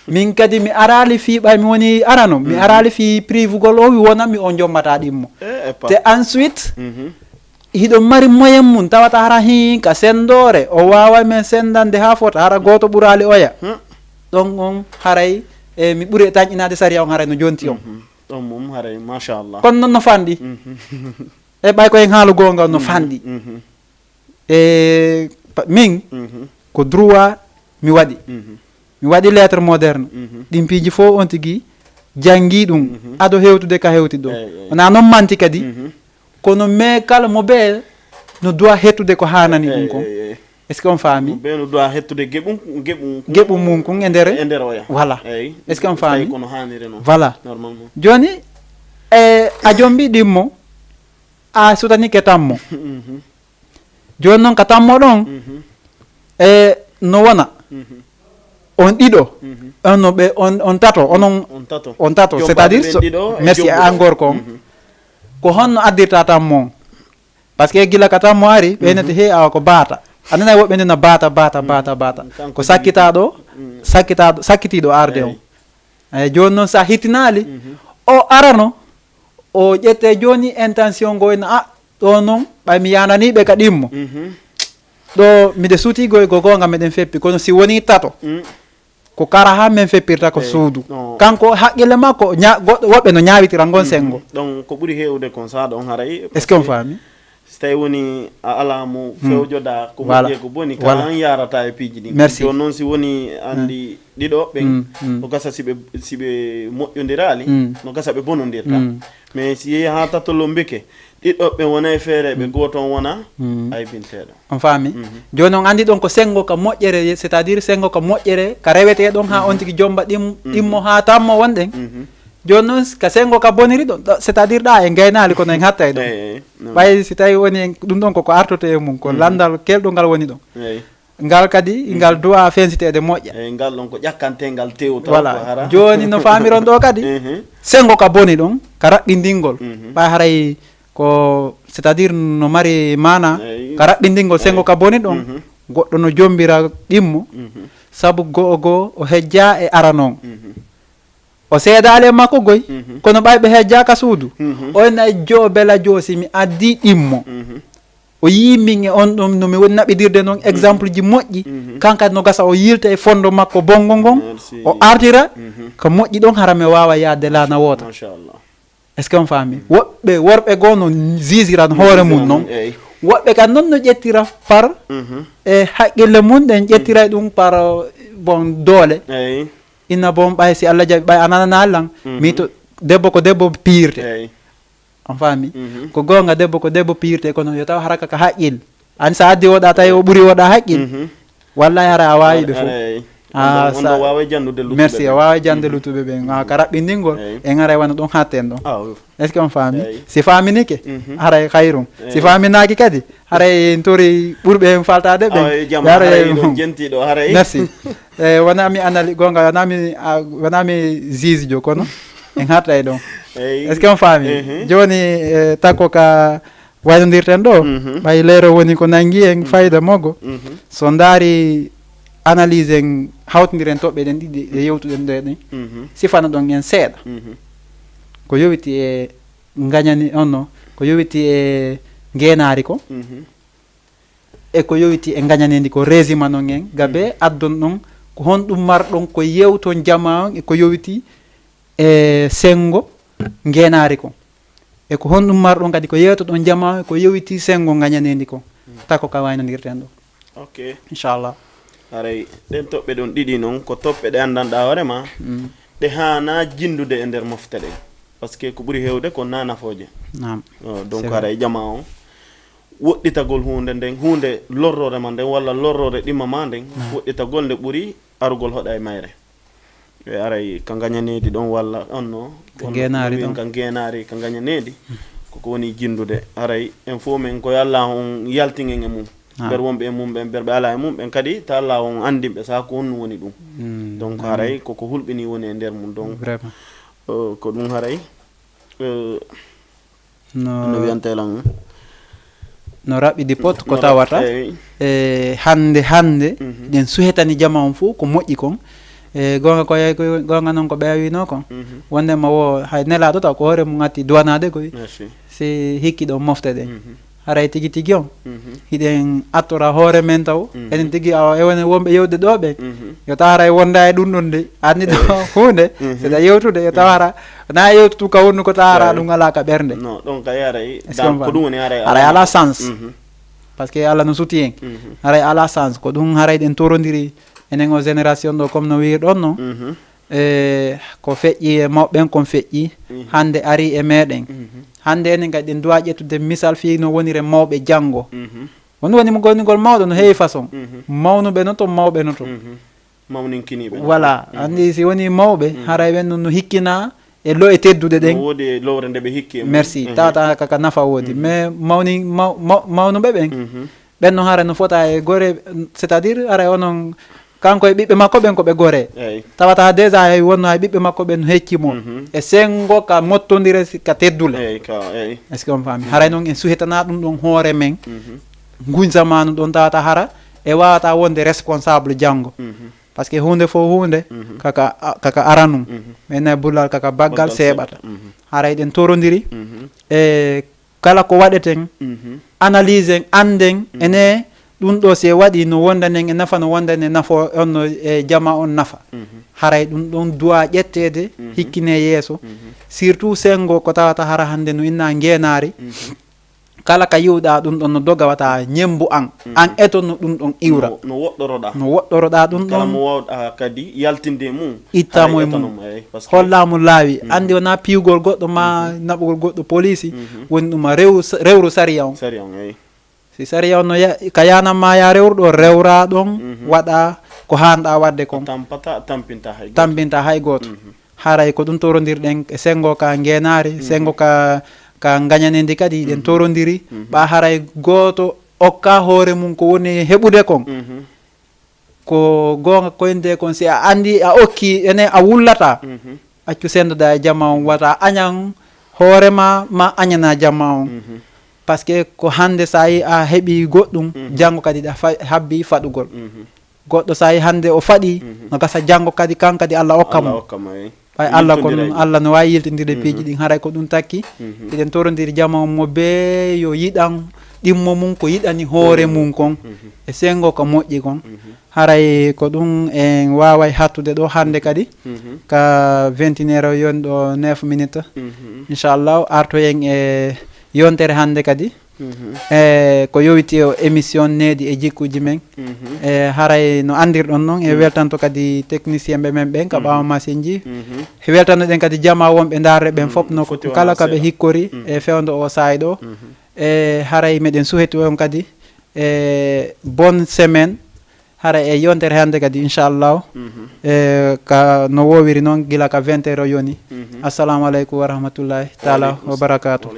min kadi mi arali fi ɓay mi woni arano mi arali fi privugol o wi wonanmi on jombata ɗimmo te ensuite hiɗo mari moyen mum tawata hara hinka sendore o wawa men sendande ha fota hara goto ɓurali oya ɗon on haray e mi ɓuuri tañƴinade saria on haray no jonti on ɗon mum haray machallah kono noon no fandi e ɓay koyen haalu gonga no fandi e min ko droit mi waɗi lettre moderne ɗin piiji fof on tigui janggi ɗum aɗo hewtude ka hewtid ɗo wona noon manti kadi kono mais kala mo ɓe no doit hettude ko hanani ɗum kon est ce que on faami ɓe no doit hettude geɓum mum kon e nder oya voilà est ce que on faami voilà joni e a jombi ɗimmo a sutanike tammo joni noon ka tammo ɗon e no wona on ɗiɗo on no ɓe on tato onon on tato c' est à dire merci encore kon ko honno addirta tammo on par ce que gila ka tammo ari ɓeynete he awa ko baata anana woɓɓe ndena baata ko sakkitiɗo arde on eyi joni noon sa hittinali o arano o ƴette joni intention goyna ɗo noon ɓay mi yananiɓe ka ɗimmo ɗo miɗe suutigoy go gonga meɗen feppi kono si woni tato ko kara ha men feppirta ko suudu kanko haqqille makko woɓɓe no ñawitira gon sengo donc ko ɓuuri hewde kon sa ɗon haray est ce que on faami so tawi woni a alamo fewjoɗa ko moƴƴe ko boni ka an yarata e piiji ɗin merci joni noon si woni andi ɗiɗo ɓen no gasa siɓe moƴƴodirali no gasa ɓe bonodirta mais si yeehi ha tattolo mbike ɗiɗɗoɓe wona e feere ɓe goto on wona aybinteɗo on faami joni on andi ɗon ko sengo ka moƴƴere c' est à dire sengo ka moƴƴere ka reweteɗon ha on tigui jomba ɗimmo ha tammo wonɗen joni noon ka sengo ka boniri ɗon c' est à dire ɗa e gaynali kono en hatta e ɗon ɓay si tawi woni ɗum ɗon koko artote e mum ko landal kelɗo ngal woni ɗon ngal kadi ngal duwa fensitede moƴƴa ngal ɗon ko ƴakkantegal tew voilà joni no famiron ɗo kadi sengo ka boni ɗon ka raɓɓindingol ɓay haray ko c' est à dire no mari mana ka raɓɓindingol sengo ka boni ɗon goɗɗo no jombira ɗimmo saabu goo o hejja e aranon o seedali e makko goy kono ɓay ɓe hejja ka suudu oyna jo bela joosi mi addi ɗimmo o yimin e on ɗum nomi woni naɓidirde noon exemple ji moƴƴi kankadi no gasa o yilta e fondo makko bongo ngon o artira ko moƴƴi ɗon hara mi wawa yaadde lana woota machallah est ce que on faami woɓɓe worɓe goo no jisiran hoore mum noon woɓɓe kan noon no ƴettira par e haqqille mum ɗen ƴettira ɗum par bon doole inna bon ɓay si Allah jaɓi ɓay ananana allan mi to debbo ko debbo piirte on faami ko goonga debbo ko debbo piirte kono yo taw haraka ka haqqil an sa addi woɗa tawi o ɓuri woɗa haqqil wallahi hara a wawi ɓe fof merci a wawi jande lutuɓe ɓen ka raɓɓindingol en aray wona ɗon hatten ɗon est ce que on faami si faminike haray hayrum si faminaki kadi haray en tori ɓurɓe hen faltade ɓen merci wonami anali gonga wonami juge jo kono en harta e ɗon est ce que on faami joni takko ka waynodirten ɗo ɓay leero woni ko nanggui en fayida moggo so daari analyse en hawtodiren toɓɓe ɗen ɗiɗi e yewtuɗen nde ɗen sifana ɗon en seeɗa ko yowiti e gañani onno ko yowiti e ngenari ko e ko yowiti e gañanendi ko régima non en gabe addon ɗon ko honɗum marɗon ko yewton jama on e ko yowiti e sengo ngenari ko e ko honɗum marɗon kadi ko yewto ɗon jama on ko yowiti sengo gañanendi ko tako ka waynodirten ɗo ok inchallah haray ɗen toɓɓe ɗon ɗiɗi noon ko toɓɓe ɗe anndanɗa hoorema ɗe hana jindude e nder mofte ɗen par ce que ko ɓuri hewde ko nanafoje donc haray jama o woɗɗitagol hunde nden hunde lorrorema nden walla lorrore ɗimma ma nden woɗɗitagol nde ɓuri arugol hoɗa e mayre e aray ka gañanedi ɗon walla onno ka genari ka gañanedi koko woni jindude haray en fo men ko yalla on yaltingen e mum ber wonɓe e mum ɓen berɓe ala e mum ɓen kadi ta alla on andinɓe sa ko honno woni ɗum donc haray koko hulɓini woni e nder mum donc ko ɗum haray no wiyantelan no raɓɓiɗi pot ko tawata e hande ɗen suhetani jama on fo ko moƴƴi kon e gonga ko gonga noon ko ɓeewino kon wondema wo hay nelaɗo taw ko hoore mum atti duwanade koy si hikki ɗon mofte ɗen haray tigi tigi on hiɗen attora hoore men taw enen tigi ewone wonɓe yewde ɗo ɓen yo taw haray wonda e ɗum ɗon de anni ɗo hunde seeɗa yewtude yo taw hara na yewtutu ka wonno ko tawara ɗum ala ka ɓernde ɗon kay haray ko ɗum woni haray ala sens par ce que Allah no suti en haray ala sens ko ɗum haray ɗen torodiri enen o génération ɗo comme no wirɗon no e ko feƴƴi e mawɓen kon feƴƴi hande ari e meɗen hande enen kadi ɗen duwa ƴettude misal fi no wonire mawɓe janggo woni woni gonigol mawɗo no heewi façon mawnuɓe no to mawɓe no to mawninkiniɓe voilà andi si woni mawɓe haray ɓen no hikkina e lo e teddude ɗen wodi lowre nde ɓe hikki merci tawata kaka nafa woodi mais mawnuɓe ɓen ɓen no haray no fota e gore c' est à dire haray onon kanko e ɓiɓɓe makko ɓen koɓe gore tawata déjà hay wonno hay ɓiɓɓe makko ɓen heccimo e sengo ka mottodire ka teddule est ce que on faami haray noon en suhetana ɗum ɗon hoore men guñ zamanu ɗon tawata hara e wawata wonde responsable janggo par ce que hunde fo hunde kaka aranum ene bullal kaka baggal seeɓata haray ɗen torodiri e kala ko waɗeten analyse en anden ene ɗum ɗo se waɗi no wondanen e nafa no wondane nafo onno e jama on nafa haray ɗum ɗon duwa ƴettede hikkine yeeso surtout sengo ko tawata hara hande no inna ngenari kala ka yiwɗa ɗum ɗon no doga wata ñembu an etonno ɗum ɗon iwra no woɗɗoroɗa ɗum ɗon mo wawɗa kadi yaltinde mum ittamo e mum hollamo laawi andi wona piwgol goɗɗo ma naɓugol goɗɗo police woni ɗum rewru saria on si saria on no ka yanamma ya rewruɗo rewra ɗon waɗa ko hanɗa wadde kon tampinta hay goto haray ko ɗum torodirɗen e sengo ka ngenari sengo ka gañanendi kadi ɗen torodiri ɓa haray goto okka hoore mum ko woni heɓude kon ko gonga koyde kon si a andi a okki ene a wullata accu sendoda e jamma on wata añan hoorema ma añana jamma on par ce que ko hande sa yi a heeɓi goɗɗum janggo kadi ɗa habbi faɗugol goɗɗo sa yi hande o faɗi no gasa janggo kadi kan kadi Allah okkamo ɓay Allah ko ɗum Allah no wawi yiltidirde piiji ɗin haray ko ɗum takki eɗen torodiri jama mo be yo yiɗan ɗimmo mum ko yiɗani hoore mum kon e sengo ko moƴƴi kon haray ko ɗum en waway hattude ɗo hande kadi ka 21 yon ɗo 9 minutes inchallah artoyen e yontere hande kadi e ko yowiti o émission needi e jikkuji men e haray no andirɗon noon e weltanto kadi technicien ɓe men ɓen ka ɓawa machine ji e weltanno ɗen kadi jama wonɓe darre ɓen fof no kala kaɓe hikkori e fewdo o saay ɗo e haray meɗen suheti on kadi e bonne semaine haray e yontere hande kadi inchallah e ka no wowiri noon gila ka 20 heures yoni assalamu aleykum wa rahmatullahi taala wa barakatuh